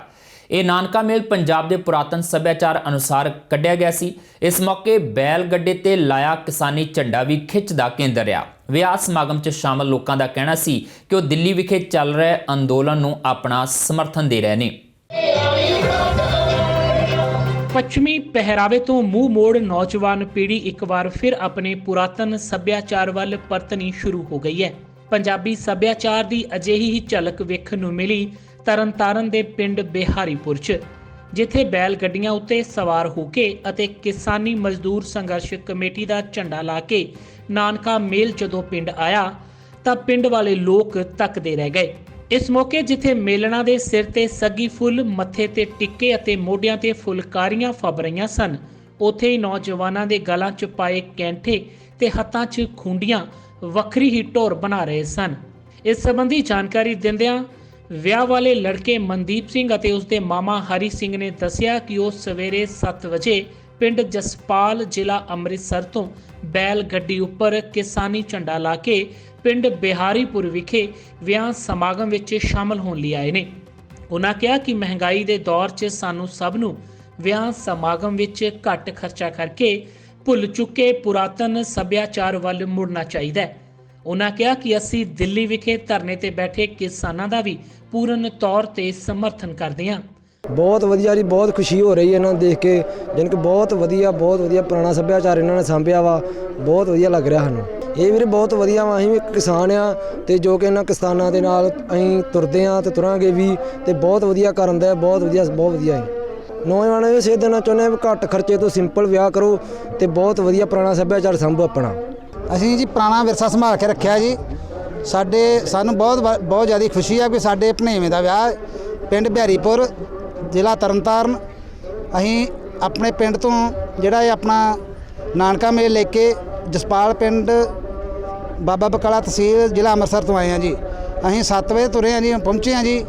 ਇਹ ਨਾਨਕਾ ਮੇਲ ਪੰਜਾਬ ਦੇ ਪੁਰਾਤਨ ਸੱਭਿਆਚਾਰ ਅਨੁਸਾਰ ਕੱਢਿਆ ਗਿਆ ਸੀ। ਇਸ ਮੌਕੇ ਬੈਲ ਗੱਡੇ ਤੇ ਲਾਇਆ ਕਿਸਾਨੀ ਝੰਡਾ ਵੀ ਖਿੱਚ ਦਾ ਕੇਂਦਰ ਰਿਹਾ। ਵਿਆਹ ਸਮਾਗਮ 'ਚ ਸ਼ਾਮਲ ਲੋਕਾਂ ਦਾ ਕਹਿਣਾ ਸੀ ਕਿ ਉਹ ਦਿੱਲੀ ਵਿਖੇ ਚੱਲ ਰਹੇ ਅੰਦੋਲਨ ਨੂੰ ਆਪਣਾ ਸਮਰਥਨ ਦੇ ਰਹੇ ਨੇ। ਪੱਛਮੀ ਪਹਿਰਾਵੇ ਤੋਂ ਮੂੰਹ ਮੋੜ ਨੌਜਵਾਨ ਪੀੜ੍ਹੀ ਇੱਕ ਵਾਰ ਫਿਰ ਆਪਣੇ ਪੁਰਾਤਨ ਸੱਭਿਆਚਾਰ ਵੱਲ ਪਰਤਣੀ ਸ਼ੁਰੂ ਹੋ ਗਈ ਹੈ। ਪੰਜਾਬੀ ਸੱਭਿਆਚਾਰ ਦੀ ਅਜਿਹੀ ਹੀ ਝਲਕ ਵੇਖਣ ਨੂੰ ਮਿਲੀ ਤਰਨਤਾਰਨ ਦੇ ਪਿੰਡ ਬਿਹਾਰੀਪੁਰ 'ਚ, ਜਿੱਥੇ ਬੈਲ ਗੱਡੀਆਂ ਉੱਤੇ ਸਵਾਰ ਹੋ ਕੇ ਅਤੇ ਕਿਸਾਨੀ ਮਜ਼ਦੂਰ ਸੰਘਰਸ਼ ਕਮੇਟੀ ਦਾ ਝੰਡਾ ਲਾ ਕੇ ਨਾਨਕਾ ਮੇਲ ਜਦੋਂ ਪਿੰਡ ਆਇਆ ਤਾਂ ਪਿੰਡ ਵਾਲੇ ਲੋਕ ਤੱਕਦੇ ਰਹਿ ਗਏ। ਇਸ ਮੌਕੇ ਜਿੱਥੇ ਮੇਲਣਾ ਦੇ ਸਿਰ ਤੇ ਸੱਗੀ ਫੁੱਲ, ਮੱਥੇ ਤੇ ਟਿੱਕੇ ਅਤੇ ਮੋਢਿਆਂ ਤੇ ਫੁਲਕਾਰੀਆਂ ਫੱਬ ਰਹੀਆਂ ਸਨ, ਉੱਥੇ ਹੀ ਨੌਜਵਾਨਾਂ ਦੇ ਗਲਾਂ 'ਚ ਪਾਏ ਕੈਂਠੇ ਤੇ ਹੱਥਾਂ 'ਚ ਖੁੰਡੀਆਂ ਵੱਖਰੀ ਹੀ ਢੋਰ ਬਣਾ ਰਹੇ ਸਨ। ਇਸ ਸੰਬੰਧੀ ਜਾਣਕਾਰੀ ਦਿੰਦਿਆਂ ਵਿਆਹ ਵਾਲੇ ਲੜਕੇ ਮਨਦੀਪ ਸਿੰਘ ਅਤੇ ਉਸਦੇ ਮਾਮਾ ਹਰੀ ਸਿੰਘ ਨੇ ਦੱਸਿਆ ਕਿ ਉਹ ਸਵੇਰੇ 7 ਵਜੇ ਪਿੰਡ ਜਸਪਾਲ ਜ਼ਿਲ੍ਹਾ ਅੰਮ੍ਰਿਤਸਰ ਤੋਂ ਬੈਲ ਗੱਡੀ ਉੱਪਰ ਕਿਸਾਨੀ ਝੰਡਾ ਲਾ ਕੇ ਪਿੰਡ ਬਿਹਾਰੀਪੁਰ ਵਿਖੇ ਵਿਆਹ ਸਮਾਗਮ ਵਿੱਚ ਸ਼ਾਮਲ ਹੋਣ ਲਈ ਆਏ ਨੇ। ਉਹਨਾਂ ਕਿਹਾ ਕਿ ਮਹਿੰਗਾਈ ਦੇ ਦੌਰ 'ਚ ਸਾਨੂੰ ਸਭ ਨੂੰ ਵਿਆਹ ਸਮਾਗਮ ਵਿੱਚ ਘੱਟ ਖਰਚਾ ਕਰਕੇ ਭੁੱਲ ਚੁੱਕੇ ਪੁਰਾਤਨ ਸੱਭਿਆਚਾਰ ਵੱਲ ਮੁੜਨਾ ਚਾਹੀਦਾ ਹੈ। ਉਹਨਾਂ ਕਿਹਾ ਕਿ ਅਸੀਂ ਦਿੱਲੀ ਵਿਖੇ ਧਰਨੇ ਤੇ ਬੈਠੇ ਕਿਸਾਨਾਂ ਦਾ ਵੀ ਪੂਰਨ ਤੌਰ ਤੇ ਸਮਰਥਨ ਕਰਦੇ ਹਾਂ। ਬਹੁਤ ਵਧੀਆ ਜੀ, ਬਹੁਤ ਖੁਸ਼ੀ ਹੋ ਰਹੀ ਹੈ ਇਹਨਾਂ ਨੂੰ ਦੇਖ ਕੇ, ਜਾਣੀ ਕਿ ਬਹੁਤ ਵਧੀਆ ਪੁਰਾਣਾ ਸੱਭਿਆਚਾਰ ਇਹਨਾਂ ਨੇ ਸਾਂਭਿਆ ਵਾ। ਬਹੁਤ ਵਧੀਆ ਲੱਗ ਰਿਹਾ ਸਾਨੂੰ। ਇਹ ਵੀਰੇ ਬਹੁਤ ਵਧੀਆ ਵਾ। ਅਸੀਂ ਵੀ ਕਿਸਾਨ ਆ ਤੇ ਜੋ ਕਿ ਇਹਨਾਂ ਕਿਸਾਨਾਂ ਦੇ ਨਾਲ ਅਸੀਂ ਤੁਰਦੇ ਆ ਤੇ ਤੁਰਾਂਗੇ ਵੀ, ਤੇ ਬਹੁਤ ਵਧੀਆ ਕਰਨ ਦਾ, ਬਹੁਤ ਵਧੀਆ ਹੈ। ਨੌਜਵਾਨਾਂ ਨੂੰ ਸੇਧ ਦੇਣਾ ਚਾਹੁੰਦੇ ਵੀ ਘੱਟ ਖਰਚੇ ਤੋਂ ਸਿੰਪਲ ਵਿਆਹ ਕਰੋ ਤੇ ਬਹੁਤ ਵਧੀਆ ਪੁਰਾਣਾ ਸੱਭਿਆਚਾਰ ਸੰਭੋ ਆਪਣਾ। ਅਸੀਂ ਜੀ ਪੁਰਾਣਾ ਵਿਰਸਾ ਸੰਭਾਲ ਕੇ ਰੱਖਿਆ ਜੀ। ਸਾਨੂੰ ਬਹੁਤ ਜ਼ਿਆਦਾ ਖੁਸ਼ੀ ਆ ਕਿ ਸਾਡੇ ਭਣੇਵੇਂ ਦਾ ਵਿਆਹ ਪਿੰਡ ਬਿਹਾਰੀਪੁਰ ਜ਼ਿਲ੍ਹਾ ਤਰਨਤਾਰਨ। ਅਸੀਂ ਆਪਣੇ ਪਿੰਡ ਤੋਂ ਜਿਹੜਾ ਇਹ ਆਪਣਾ ਨਾਨਕਾ ਮੇਲ ਲੈ ਕੇ ਜਸਪਾਲ ਪਿੰਡ ਬਾਬਾ ਬਕਾਲਾ ਤਹਿਸੀਲ ਜ਼ਿਲ੍ਹਾ ਅੰਮ੍ਰਿਤਸਰ ਤੋਂ ਆਏ ਹਾਂ ਜੀ। ਅਸੀਂ 7 ਵਜੇ ਤੁਰੇ ਹਾਂ ਜੀ, ਪਹੁੰਚੇ ਹਾਂ ਜੀ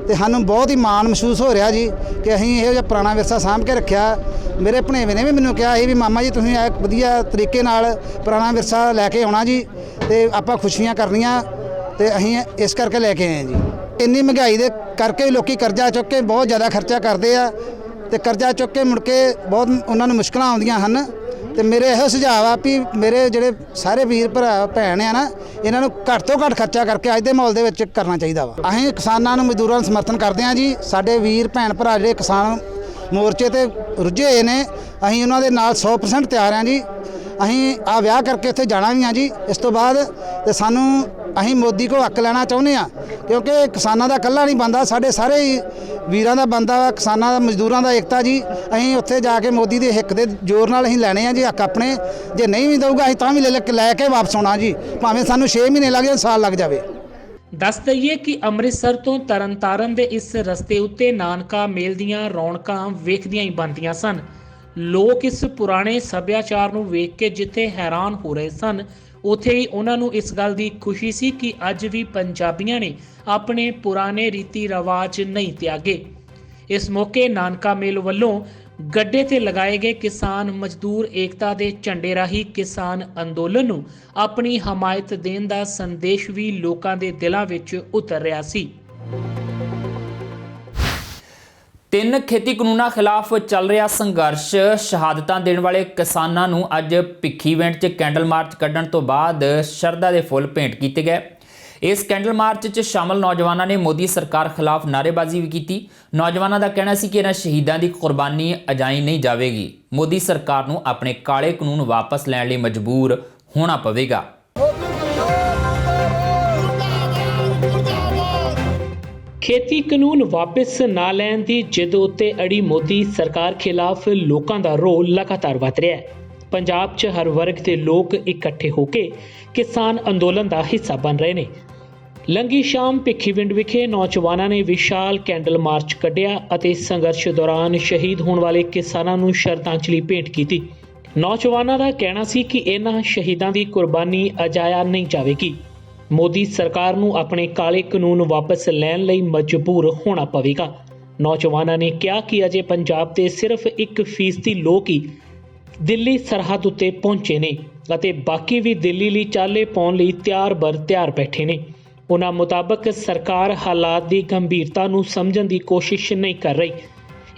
ਤੇ ਸਾਨੂੰ ਬਹੁਤ ਹੀ ਮਾਣ ਮਹਿਸੂਸ ਹੋ ਰਿਹਾ ਜੀ ਕਿ ਅਸੀਂ ਇਹੋ ਜਿਹਾ ਪੁਰਾਣਾ ਵਿਰਸਾ ਸਾਂਭ ਕੇ ਰੱਖਿਆ। ਮੇਰੇ ਭਣੇਵੇਂ ਨੇ ਵੀ ਮੈਨੂੰ ਕਿਹਾ ਸੀ ਵੀ ਮਾਮਾ ਜੀ ਤੁਸੀਂ ਇੱਕ ਵਧੀਆ ਤਰੀਕੇ ਨਾਲ ਪੁਰਾਣਾ ਵਿਰਸਾ ਲੈ ਕੇ ਆਉਣਾ ਜੀ ਤੇ ਆਪਾਂ ਖੁਸ਼ੀਆਂ ਕਰਨੀਆਂ, ਤੇ ਅਸੀਂ ਇਸ ਕਰਕੇ ਲੈ ਕੇ ਆਏ ਜੀ। ਇੰਨੀ ਮਹਿੰਗਾਈ ਦੇ ਕਰਕੇ ਵੀ ਲੋਕੀ ਕਰਜ਼ਾ ਚੁੱਕ ਕੇ ਬਹੁਤ ਜ਼ਿਆਦਾ ਖਰਚਾ ਕਰਦੇ ਆ ਤੇ ਕਰਜ਼ਾ ਚੁੱਕ ਕੇ ਮੁੜ ਕੇ ਬਹੁਤ ਉਹਨਾਂ ਨੂੰ ਮੁਸ਼ਕਲਾਂ ਆਉਂਦੀਆਂ ਹਨ। ਤੇ ਮੇਰੇ ਇਹੋ ਸੁਝਾਅ ਆ ਵੀ ਮੇਰੇ ਜਿਹੜੇ ਸਾਰੇ ਵੀਰ ਭਰਾ ਭੈਣ ਆ ਨਾ, ਇਹਨਾਂ ਨੂੰ ਘੱਟ ਤੋਂ ਘੱਟ ਖਰਚਾ ਕਰਕੇ ਅੱਜ ਦੇ ਮਾਹੌਲ ਦੇ ਵਿੱਚ ਕਰਨਾ ਚਾਹੀਦਾ ਵਾ। ਅਸੀਂ ਕਿਸਾਨਾਂ ਨੂੰ, ਮਜ਼ਦੂਰਾਂ ਨੂੰ ਸਮਰਥਨ ਕਰਦੇ ਹਾਂ ਜੀ। ਸਾਡੇ ਵੀਰ ਭੈਣ ਭਰਾ ਜਿਹੜੇ ਕਿਸਾਨ ਮੋਰਚੇ ਤੇ ਰੁੱਝੇ ਹੋਏ ਨੇ, ਅਸੀਂ ਉਹਨਾਂ ਦੇ ਨਾਲ 100% ਤਿਆਰ ਹਾਂ ਜੀ। ਅਸੀਂ ਆ ਵਿਆਹ ਕਰਕੇ ਉੱਥੇ ਜਾਣਾ ਵੀ ਹਾਂ ਜੀ। ਇਸ ਤੋਂ ਬਾਅਦ ਤੇ ਅਸੀਂ ਮੋਦੀ ਕੋਲ ਹੱਕ ਲੈਣਾ ਚਾਹੁੰਦੇ ਹਾਂ, ਕਿਉਂਕਿ ਕਿਸਾਨਾਂ ਦਾ ਇਕੱਲਾ ਨਹੀਂ ਬਣਦਾ, ਸਾਡੇ ਸਾਰੇ ਹੀ ਵੀਰਾਂ ਦਾ ਬਣਦਾ, ਕਿਸਾਨਾਂ ਦਾ, ਮਜ਼ਦੂਰਾਂ ਦਾ ਏਕਤਾ ਜੀ। ਅਸੀਂ ਉੱਥੇ ਜਾ ਕੇ ਮੋਦੀ ਦੇ ਹਿੱਕ ਦੇ ਜ਼ੋਰ ਨਾਲ ਅਸੀਂ ਲੈਣੇ ਆ ਜੀ ਹੱਕ ਆਪਣੇ। ਜੇ ਨਹੀਂ ਵੀ ਦਊਗਾ ਅਸੀਂ ਤਾਂ ਵੀ ਲੈ ਕੇ ਵਾਪਸ ਆਉਣਾ ਜੀ, ਭਾਵੇਂ ਸਾਨੂੰ 6 ਮਹੀਨੇ ਲੱਗ ਜਾਣ, ਸਾਲ ਲੱਗ ਜਾਵੇ। ਦੱਸ ਦਈਏ ਕਿ ਅੰਮ੍ਰਿਤਸਰ ਤੋਂ ਤਰਨਤਾਰਨ ਦੇ ਇਸ ਰਸਤੇ ਉੱਤੇ ਨਾਨਕਾ ਮੇਲ ਦੀਆਂ ਰੌਣਕਾਂ ਵੇਖਦੀਆਂ ਹੀ ਬਣਦੀਆਂ ਸਨ। ਲੋਕ ਇਸ ਪੁਰਾਣੇ ਸੱਭਿਆਚਾਰ ਨੂੰ ਵੇਖ ਕੇ ਜਿੱਥੇ ਹੈਰਾਨ ਹੋ ਰਹੇ ਸਨ, ਉੱਥੇ ਹੀ ਉਹਨਾਂ ਨੂੰ ਇਸ ਗੱਲ ਦੀ ਖੁਸ਼ੀ ਸੀ ਕਿ ਅੱਜ ਵੀ ਪੰਜਾਬੀਆਂ ਨੇ ਆਪਣੇ ਪੁਰਾਣੇ ਰੀਤੀ ਰਿਵਾਜ ਨਹੀਂ ਤਿਆਗੇ। ਇਸ ਮੌਕੇ ਨਾਨਕਾ ਮੇਲ ਵੱਲੋਂ ਗੱਡੇ ਤੇ ਲਗਾਏ ਗਏ ਕਿਸਾਨ ਮਜ਼ਦੂਰ ਏਕਤਾ ਦੇ ਝੰਡੇ ਰਾਹੀਂ ਕਿਸਾਨ ਅੰਦੋਲਨ ਨੂੰ ਆਪਣੀ ਹਮਾਇਤ ਦੇਣ ਦਾ ਸੰਦੇਸ਼ ਵੀ ਲੋਕਾਂ ਦੇ ਦਿਲਾਂ ਵਿੱਚ ਉਤਰ ਰਿਹਾ ਸੀ। ਤਿੰਨ ਖੇਤੀ ਕਾਨੂੰਨਾਂ ਖਿਲਾਫ ਚੱਲ ਰਿਹਾ ਸੰਘਰਸ਼, ਸ਼ਹਾਦਤਾਂ ਦੇਣ ਵਾਲੇ ਕਿਸਾਨਾਂ ਨੂੰ ਅੱਜ ਭਿੱਖੀਵਿੰਡ 'ਚ ਕੈਂਡਲ ਮਾਰਚ ਕੱਢਣ ਤੋਂ ਬਾਅਦ ਸ਼ਰਧਾ ਦੇ ਫੁੱਲ ਭੇਂਟ ਕੀਤੇ ਗਏ। ਇਸ ਕੈਂਡਲ ਮਾਰਚ 'ਚ ਸ਼ਾਮਲ ਨੌਜਵਾਨਾਂ ਨੇ ਮੋਦੀ ਸਰਕਾਰ ਖਿਲਾਫ ਨਾਅਰੇਬਾਜ਼ੀ ਵੀ ਕੀਤੀ। ਨੌਜਵਾਨਾਂ ਦਾ ਕਹਿਣਾ ਸੀ ਕਿ ਇਹਨਾਂ ਸ਼ਹੀਦਾਂ ਦੀ ਕੁਰਬਾਨੀ ਅਜਾਈ ਨਹੀਂ ਜਾਵੇਗੀ। ਮੋਦੀ ਸਰਕਾਰ ਨੂੰ ਆਪਣੇ ਕਾਲੇ ਕਾਨੂੰਨ ਵਾਪਸ ਲੈਣ ਲਈ ਮਜਬੂਰ ਹੋਣਾ ਪਵੇਗਾ। ਖੇਤੀ ਕਾਨੂੰਨ ਵਾਪਸ ਨਾ ਲੈਣ ਦੀ ਜਿੱਦ ਉੱਤੇ ਅੜੀ ਮੋਦੀ ਸਰਕਾਰ ਖਿਲਾਫ ਲੋਕਾਂ ਦਾ ਰੋਹ ਲਗਾਤਾਰ ਵਧ ਰਿਹਾ ਹੈ। ਪੰਜਾਬ 'ਚ ਹਰ ਵਰਗ ਦੇ ਲੋਕ ਇਕੱਠੇ ਹੋ ਕੇ ਕਿਸਾਨ ਅੰਦੋਲਨ ਦਾ ਹਿੱਸਾ ਬਣ ਰਹੇ ਨੇ। ਲੰਘੀ ਸ਼ਾਮ ਭਿੱਖੀਵਿੰਡ ਵਿਖੇ ਨੌਜਵਾਨਾਂ ਨੇ ਵਿਸ਼ਾਲ ਕੈਂਡਲ ਮਾਰਚ ਕੱਢਿਆ ਅਤੇ ਸੰਘਰਸ਼ ਦੌਰਾਨ ਸ਼ਹੀਦ ਹੋਣ ਵਾਲੇ ਕਿਸਾਨਾਂ ਨੂੰ ਸ਼ਰਧਾਂਜਲੀ ਭੇਂਟ ਕੀਤੀ। ਨੌਜਵਾਨਾਂ ਦਾ ਕਹਿਣਾ ਸੀ ਕਿ ਇਹਨਾਂ ਸ਼ਹੀਦਾਂ ਦੀ ਕੁਰਬਾਨੀ ਅਜਾਇਆ ਨਹੀਂ ਜਾਵੇਗੀ। ਮੋਦੀ ਸਰਕਾਰ ਨੂੰ ਆਪਣੇ ਕਾਲੇ ਕਾਨੂੰਨ ਵਾਪਸ ਲੈਣ ਲਈ ਮਜਬੂਰ ਹੋਣਾ ਪਵੇਗਾ। ਨੌਜਵਾਨਾਂ ਨੇ ਕਿਹਾ ਕਿ ਅਜੇ ਪੰਜਾਬ ਦੇ ਸਿਰਫ 1% ਲੋਕ ਹੀ ਦਿੱਲੀ ਸਰਹੱਦ ਉੱਤੇ ਪਹੁੰਚੇ ਨੇ ਅਤੇ ਬਾਕੀ ਵੀ ਦਿੱਲੀ ਲਈ ਚਾਲੇ ਪਾਉਣ ਲਈ ਤਿਆਰ ਬੈਠੇ ਨੇ। ਉਹਨਾਂ ਮੁਤਾਬਕ ਸਰਕਾਰ ਹਾਲਾਤ ਦੀ ਗੰਭੀਰਤਾ ਨੂੰ ਸਮਝਣ ਦੀ ਕੋਸ਼ਿਸ਼ ਨਹੀਂ ਕਰ ਰਹੀ।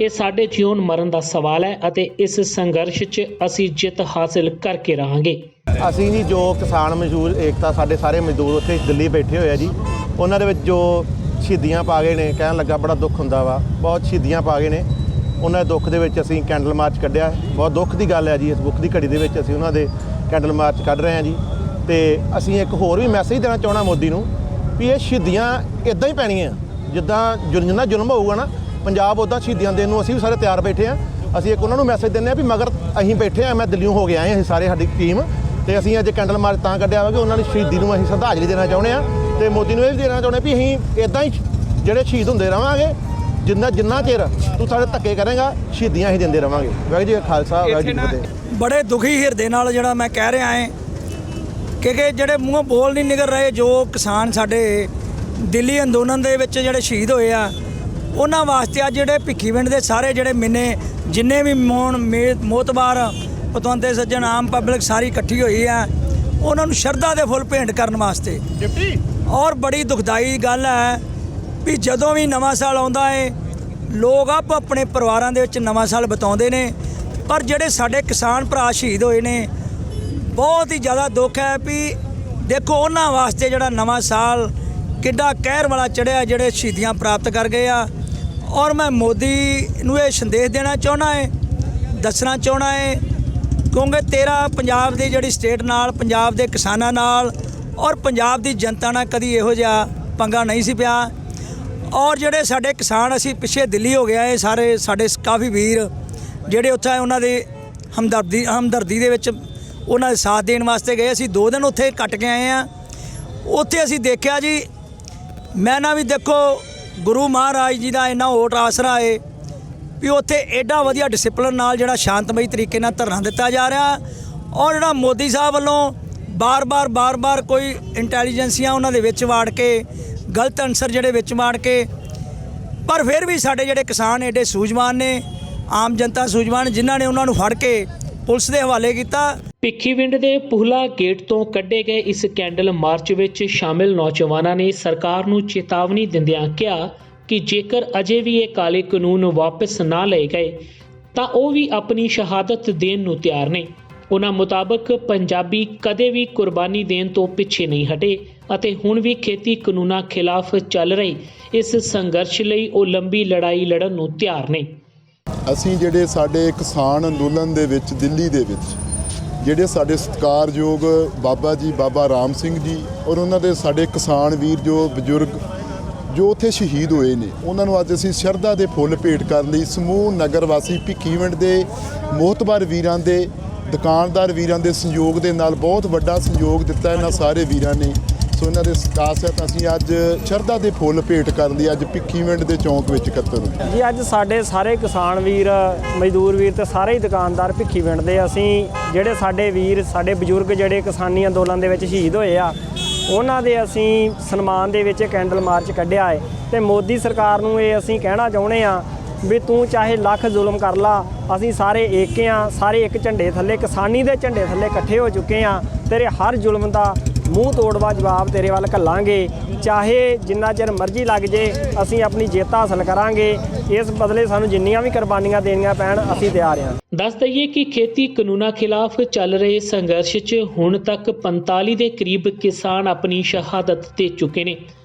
ਇਹ ਸਾਡੇ ਜੀਵਨ ਮਰਨ ਦਾ ਸਵਾਲ ਹੈ ਅਤੇ ਇਸ ਸੰਘਰਸ਼ 'ਚ ਅਸੀਂ ਜਿੱਤ ਹਾਸਲ ਕਰਕੇ ਰਹਾਂਗੇ। ਅਸੀਂ ਜੀ ਜੋ ਕਿਸਾਨ ਮਜ਼ਦੂਰ ਏਕਤਾ, ਸਾਡੇ ਸਾਰੇ ਮਜ਼ਦੂਰ ਉੱਥੇ ਦਿੱਲੀ ਬੈਠੇ ਹੋਏ ਆ ਜੀ, ਉਹਨਾਂ ਦੇ ਵਿੱਚ ਜੋ ਸ਼ਹੀਦੀਆਂ ਪਾ ਗਏ ਨੇ, ਕਹਿਣ ਲੱਗਾ ਬੜਾ ਦੁੱਖ ਹੁੰਦਾ ਵਾ, ਬਹੁਤ ਸ਼ਹੀਦੀਆਂ ਪਾ ਗਏ ਨੇ। ਉਹਨਾਂ ਦੇ ਦੁੱਖ ਦੇ ਵਿੱਚ ਅਸੀਂ ਕੈਂਡਲ ਮਾਰਚ ਕੱਢਿਆ। ਬਹੁਤ ਦੁੱਖ ਦੀ ਗੱਲ ਹੈ ਜੀ, ਇਸ ਦੁੱਖ ਦੀ ਘੜੀ ਦੇ ਵਿੱਚ ਅਸੀਂ ਉਹਨਾਂ ਦੇ ਕੈਂਡਲ ਮਾਰਚ ਕੱਢ ਰਹੇ ਹਾਂ ਜੀ। ਤੇ ਅਸੀਂ ਇੱਕ ਹੋਰ ਵੀ ਮੈਸੇਜ ਦੇਣਾ ਚਾਹੁੰਦਾ ਮੋਦੀ ਨੂੰ ਵੀ ਇਹ ਸ਼ਹੀਦੀਆਂ ਇੱਦਾਂ ਹੀ ਪੈਣੀਆਂ, ਜਿੱਦਾਂ ਜਿੰਨਾ ਜ਼ੁਲਮ ਹੋਊਗਾ ਨਾ ਪੰਜਾਬ ਉੱਦਾਂ ਸ਼ਹੀਦੀਆਂ ਦੇਣ ਨੂੰ ਅਸੀਂ ਵੀ ਸਾਰੇ ਤਿਆਰ ਬੈਠੇ ਹਾਂ। ਅਸੀਂ ਇੱਕ ਉਹਨਾਂ ਨੂੰ ਮੈਸੇਜ ਦਿੰਦੇ ਹਾਂ ਵੀ ਮਗਰ ਅਸੀਂ ਬੈਠੇ ਹਾਂ। ਮੈਂ ਦਿੱਲੀੋਂ ਹੋ ਕੇ ਆਏ, ਅਸੀਂ ਸਾਰੇ ਸਾਡੀ ਟੀਮ, ਤੇ ਅਸੀਂ ਅੱਜ ਕੈਂਡਲ ਮਾਰਚ ਤਾਂ ਕੱਢਿਆ ਵਾ ਕਿ ਉਹਨਾਂ ਦੀ ਸ਼ਹੀਦੀ ਨੂੰ ਅਸੀਂ ਸ਼ਰਧਾਂਜਲੀ ਦੇਣਾ ਚਾਹੁੰਦੇ ਹਾਂ। ਤੇ ਮੋਦੀ ਨੂੰ ਇਹ ਵੀ ਦੇਣਾ ਚਾਹੁੰਦੇ ਵੀ ਅਸੀਂ ਇੱਦਾਂ ਹੀ ਜਿਹੜੇ ਸ਼ਹੀਦ ਹੁੰਦੇ ਰਹਾਂਗੇ, ਜਿੰਨਾ ਚਿਰ ਤੂੰ ਸਾਡੇ ਧੱਕੇ ਕਰੇਗਾ ਸ਼ਹੀਦੀਆਂ ਅਸੀਂ ਦਿੰਦੇ ਰਹਾਂਗੇ। ਵਾਹਿਗੁਰੂ ਜੀ ਕਾ ਖਾਲਸਾ, ਵਾਹਿਗੁਰੂ ਜੀ ਕੀ ਫਤਿਹ। ਬੜੇ ਦੁਖੀ ਹਿਰਦੇ ਨਾਲ ਜਿਹੜਾ ਮੈਂ ਕਹਿ ਰਿਹਾ ਹਾਂ ਕਿ ਜਿਹੜੇ ਮੂੰਹੋਂ ਬੋਲ ਨਹੀਂ ਨਿਕਲ ਰਹੇ, ਜੋ ਕਿਸਾਨ ਸਾਡੇ ਦਿੱਲੀ ਅੰਦੋਲਨ ਦੇ ਵਿੱਚ ਜਿਹੜੇ ਸ਼ਹੀਦ ਹੋਏ ਆ, ਉਹਨਾਂ ਵਾਸਤੇ ਅੱਜ ਜਿਹੜੇ ਭਿੱਖੀਵਿੰਡ ਦੇ ਸਾਰੇ ਜਿਹੜੇ ਜਿੰਨੇ ਵੀ ਮੋਤਬਾਰ ਪਤਵੰਤੇ ਸੱਜਣ ਆਮ ਪਬਲਿਕ ਸਾਰੀ ਇਕੱਠੀ ਹੋਈ ਆ, ਉਹਨਾਂ ਨੂੰ ਸ਼ਰਧਾ ਦੇ ਫੁੱਲ ਭੇਂਟ ਕਰਨ ਵਾਸਤੇ। ਔਰ ਬੜੀ ਦੁਖਦਾਈ ਗੱਲ ਹੈ ਵੀ ਜਦੋਂ ਵੀ ਨਵਾਂ ਸਾਲ ਆਉਂਦਾ ਹੈ ਲੋਕ ਆਪਣੇ ਪਰਿਵਾਰਾਂ ਦੇ ਵਿੱਚ ਨਵਾਂ ਸਾਲ ਬਿਤਾਉਂਦੇ ਨੇ, ਪਰ ਜਿਹੜੇ ਸਾਡੇ ਕਿਸਾਨ ਭਰਾ ਸ਼ਹੀਦ ਹੋਏ ਨੇ, ਬਹੁਤ ਹੀ ਜ਼ਿਆਦਾ ਦੁੱਖ ਹੈ ਵੀ ਦੇਖੋ ਉਹਨਾਂ ਵਾਸਤੇ ਜਿਹੜਾ ਨਵਾਂ ਸਾਲ ਕਿੱਡਾ ਕਹਿਰ ਵਾਲਾ ਚੜ੍ਹਿਆ, ਜਿਹੜੇ ਸ਼ਹੀਦੀਆਂ ਪ੍ਰਾਪਤ ਕਰ ਗਏ ਆ। ਔਰ ਮੈਂ ਮੋਦੀ ਨੂੰ ਇਹ ਸੰਦੇਸ਼ ਦੇਣਾ ਚਾਹੁੰਦਾ ਹੈ, ਦੱਸਣਾ ਚਾਹੁੰਦਾ ਹੈ, ਕਿਉਂਕਿ ਤੇਰਾ ਪੰਜਾਬ ਦੀ ਜਿਹੜੀ ਸਟੇਟ ਨਾਲ, ਪੰਜਾਬ ਦੇ ਕਿਸਾਨਾਂ ਨਾਲ ਔਰ ਪੰਜਾਬ ਦੀ ਜਨਤਾ ਨਾਲ ਕਦੀ ਇਹੋ ਜਿਹਾ ਪੰਗਾ ਨਹੀਂ ਸੀ ਪਿਆ। ਔਰ ਜਿਹੜੇ ਸਾਡੇ ਕਿਸਾਨ ਅਸੀਂ ਪਿੱਛੇ ਦਿੱਲੀ ਹੋ ਗਿਆ, ਇਹ ਸਾਰੇ ਸਾਡੇ ਕਾਫੀ ਵੀਰ ਜਿਹੜੇ ਉੱਥੇ ਉਹਨਾਂ ਦੇ ਹਮਦਰਦੀ ਦੇ ਵਿੱਚ ਉਹਨਾਂ ਦੇ ਸਾਥ ਦੇਣ ਵਾਸਤੇ ਗਏ। ਅਸੀਂ 2 ਦਿਨ ਉੱਥੇ ਕੱਟ ਕੇ ਆਏ ਹਾਂ। ਉੱਥੇ ਅਸੀਂ ਦੇਖਿਆ ਜੀ, ਮੈਂ ਨਾ ਵੀ ਦੇਖੋ ਗੁਰੂ ਮਹਾਰਾਜ ਜੀ ਦਾ ਇੰਨਾ ਓਟ ਆਸਰਾ ਹੈ ਵੀ ਉੱਥੇ ਐਡਾ ਵਧੀਆ ਡਿਸਿਪਲਿਨ ਨਾਲ ਜਿਹੜਾ ਸ਼ਾਂਤਮਈ ਤਰੀਕੇ ਨਾਲ ਧਰਨਾ ਦਿੱਤਾ ਜਾ ਰਿਹਾ। ਔਰ ਜਿਹੜਾ ਮੋਦੀ ਸਾਹਿਬ ਵੱਲੋਂ ਬਾਰ-ਬਾਰ ਕੋਈ ਇੰਟੈਲੀਜੈਂਸੀਆਂ ਉਹਨਾਂ ਦੇ ਵਿੱਚ ਵਾੜ ਕੇ, ਗਲਤ ਅਨਸਰ ਜਿਹੜੇ ਵਿੱਚ ਵਾੜ ਕੇ, ਪਰ ਫਿਰ ਵੀ ਸਾਡੇ ਜਿਹੜੇ ਕਿਸਾਨ ਐਡੇ ਸੂਝਵਾਨ ਨੇ, ਆਮ ਜਨਤਾ ਸੂਝਵਾਨ, ਜਿਨ੍ਹਾਂ ਨੇ ਉਹਨਾਂ ਨੂੰ ਫੜ ਕੇ ਪੁਲਿਸ ਦੇ ਹਵਾਲੇ ਕੀਤਾ। ਭਿੱਖੀਵਿੰਡ ਦੇ ਪੂਹਲਾ ਗੇਟ ਤੋਂ ਕੱਢੇ ਗਏ ਇਸ ਕੈਂਡਲ ਮਾਰਚ ਵਿੱਚ ਸ਼ਾਮਿਲ ਨੌਜਵਾਨਾਂ ਨੇ ਸਰਕਾਰ ਨੂੰ ਚੇਤਾਵਨੀ ਦਿੰਦਿਆਂ ਕਿਹਾ ਕਿ ਜੇਕਰ ਅਜੇ ਵੀ ਇਹ ਕਾਲੇ ਕਾਨੂੰਨ ਵਾਪਸ ਨਾ ਲਏ ਗਏ ਤਾਂ ਉਹ ਵੀ ਆਪਣੀ ਸ਼ਹਾਦਤ ਦੇਣ ਨੂੰ ਤਿਆਰ ਨੇ। ਉਹਨਾਂ ਮੁਤਾਬਕ ਪੰਜਾਬੀ ਕਦੇ ਵੀ ਕੁਰਬਾਨੀ ਦੇਣ ਤੋਂ ਪਿੱਛੇ ਨਹੀਂ ਹਟੇ ਅਤੇ ਹੁਣ ਵੀ ਖੇਤੀ ਕਾਨੂੰਨਾਂ ਖਿਲਾਫ ਚੱਲ ਰਹੀ ਇਸ ਸੰਘਰਸ਼ ਲਈ ਉਹ ਲੰਬੀ ਲੜਾਈ ਲੜਨ ਨੂੰ ਤਿਆਰ ਨੇ। ਅਸੀਂ ਜਿਹੜੇ ਸਾਡੇ ਕਿਸਾਨ ਅੰਦੋਲਨ ਦੇ ਵਿੱਚ ਦਿੱਲੀ ਦੇ ਵਿੱਚ ਜਿਹੜੇ ਸਾਡੇ ਸਤਿਕਾਰਯੋਗ ਬਾਬਾ ਜੀ, ਬਾਬਾ ਰਾਮ ਸਿੰਘ ਜੀ ਔਰ ਉਹਨਾਂ ਦੇ ਸਾਡੇ ਕਿਸਾਨ ਵੀਰ ਜੋ ਬਜ਼ੁਰਗ ਜੋ ਉੱਥੇ ਸ਼ਹੀਦ ਹੋਏ ਨੇ, ਉਹਨਾਂ ਨੂੰ ਅੱਜ ਅਸੀਂ ਸ਼ਰਧਾ ਦੇ ਫੁੱਲ ਭੇਟ ਕਰਨ ਲਈ ਸਮੂਹ ਨਗਰ ਵਾਸੀ ਭਿੱਖੀਵਿੰਡ ਦੇ ਮੋਹਤਬਾਰ ਵੀਰਾਂ ਦੇ, ਦੁਕਾਨਦਾਰ ਵੀਰਾਂ ਦੇ ਸਹਿਯੋਗ ਦੇ ਨਾਲ ਬਹੁਤ ਵੱਡਾ ਸਹਿਯੋਗ ਦਿੱਤਾ ਇਹਨਾਂ ਸਾਰੇ ਵੀਰਾਂ ਨੇ। ਸੋ ਇਹਨਾਂ ਦੇ ਸਤਿਕਾਰ ਸਹਿਤ ਅਸੀਂ ਅੱਜ ਸ਼ਰਧਾ ਦੇ ਫੁੱਲ ਭੇਟ ਕਰਨ ਲਈ ਅੱਜ ਭਿੱਖੀਵਿੰਡ ਦੇ ਚੌਂਕ ਵਿੱਚ ਇਕੱਤਰ ਹੋਏ ਜੀ। ਅੱਜ ਸਾਡੇ ਸਾਰੇ ਕਿਸਾਨ ਵੀਰ, ਮਜ਼ਦੂਰ ਵੀਰ ਤੇ ਸਾਰੇ ਹੀ ਦੁਕਾਨਦਾਰ ਭਿੱਖੀਵਿੰਡ ਦੇ, ਅਸੀਂ ਜਿਹੜੇ ਸਾਡੇ ਵੀਰ, ਸਾਡੇ ਬਜ਼ੁਰਗ ਜਿਹੜੇ ਕਿਸਾਨੀ ਅੰਦੋਲਨ ਦੇ ਵਿੱਚ ਸ਼ਹੀਦ ਹੋਏ ਆ, ਉਹਨਾਂ ਦੇ ਅਸੀਂ ਸਨਮਾਨ ਦੇ ਵਿੱਚ ਕੈਂਡਲ ਮਾਰਚ ਕੱਢਿਆ ਹੈ। ਤੇ ਮੋਦੀ ਸਰਕਾਰ ਨੂੰ ਇਹ ਅਸੀਂ ਕਹਿਣਾ ਚਾਹੁੰਦੇ ਆ ਵੀ ਤੂੰ ਚਾਹੇ ਲੱਖ ਜ਼ੁਲਮ ਕਰ ਲਾ, ਅਸੀਂ ਸਾਰੇ ਏਕੇ ਆ, ਸਾਰੇ ਇੱਕ ਝੰਡੇ ਥੱਲੇ, ਕਿਸਾਨੀ ਦੇ ਝੰਡੇ ਥੱਲੇ ਇਕੱਠੇ ਹੋ ਚੁੱਕੇ ਆ। ਤੇਰੇ ਹਰ ਜ਼ੁਲਮ ਦਾ ਮੂੰਹ ਤੋੜਵਾ ਜਵਾਬ ਤੇਰੇ ਵੱਲ ਘੱਲਾਂਗੇ, ਚਾਹੇ ਜਿੰਨਾ ਚਿਰ ਮਰਜ਼ੀ ਲੱਗ ਜੇ ਅਸੀਂ ਆਪਣੀ ਜਿੱਤ ਹਾਸਲ ਕਰਾਂਗੇ। ਇਸ ਬਦਲੇ ਸਾਨੂੰ ਜਿੰਨੀਆਂ ਵੀ ਕੁਰਬਾਨੀਆਂ ਦੇਣੀਆਂ ਪੈਣ ਅਸੀਂ ਤਿਆਰ ਹਾਂ। ਦੱਸ ਦਈਏ ਕਿ ਖੇਤੀ ਕਾਨੂੰਨਾਂ ਖਿਲਾਫ ਚੱਲ ਰਹੇ ਸੰਘਰਸ਼ 'ਚ ਹੁਣ ਤੱਕ 45 ਦੇ ਕਰੀਬ ਕਿਸਾਨ ਆਪਣੀ ਸ਼ਹਾਦਤ ਦੇ ਚੁੱਕੇ ਨੇ।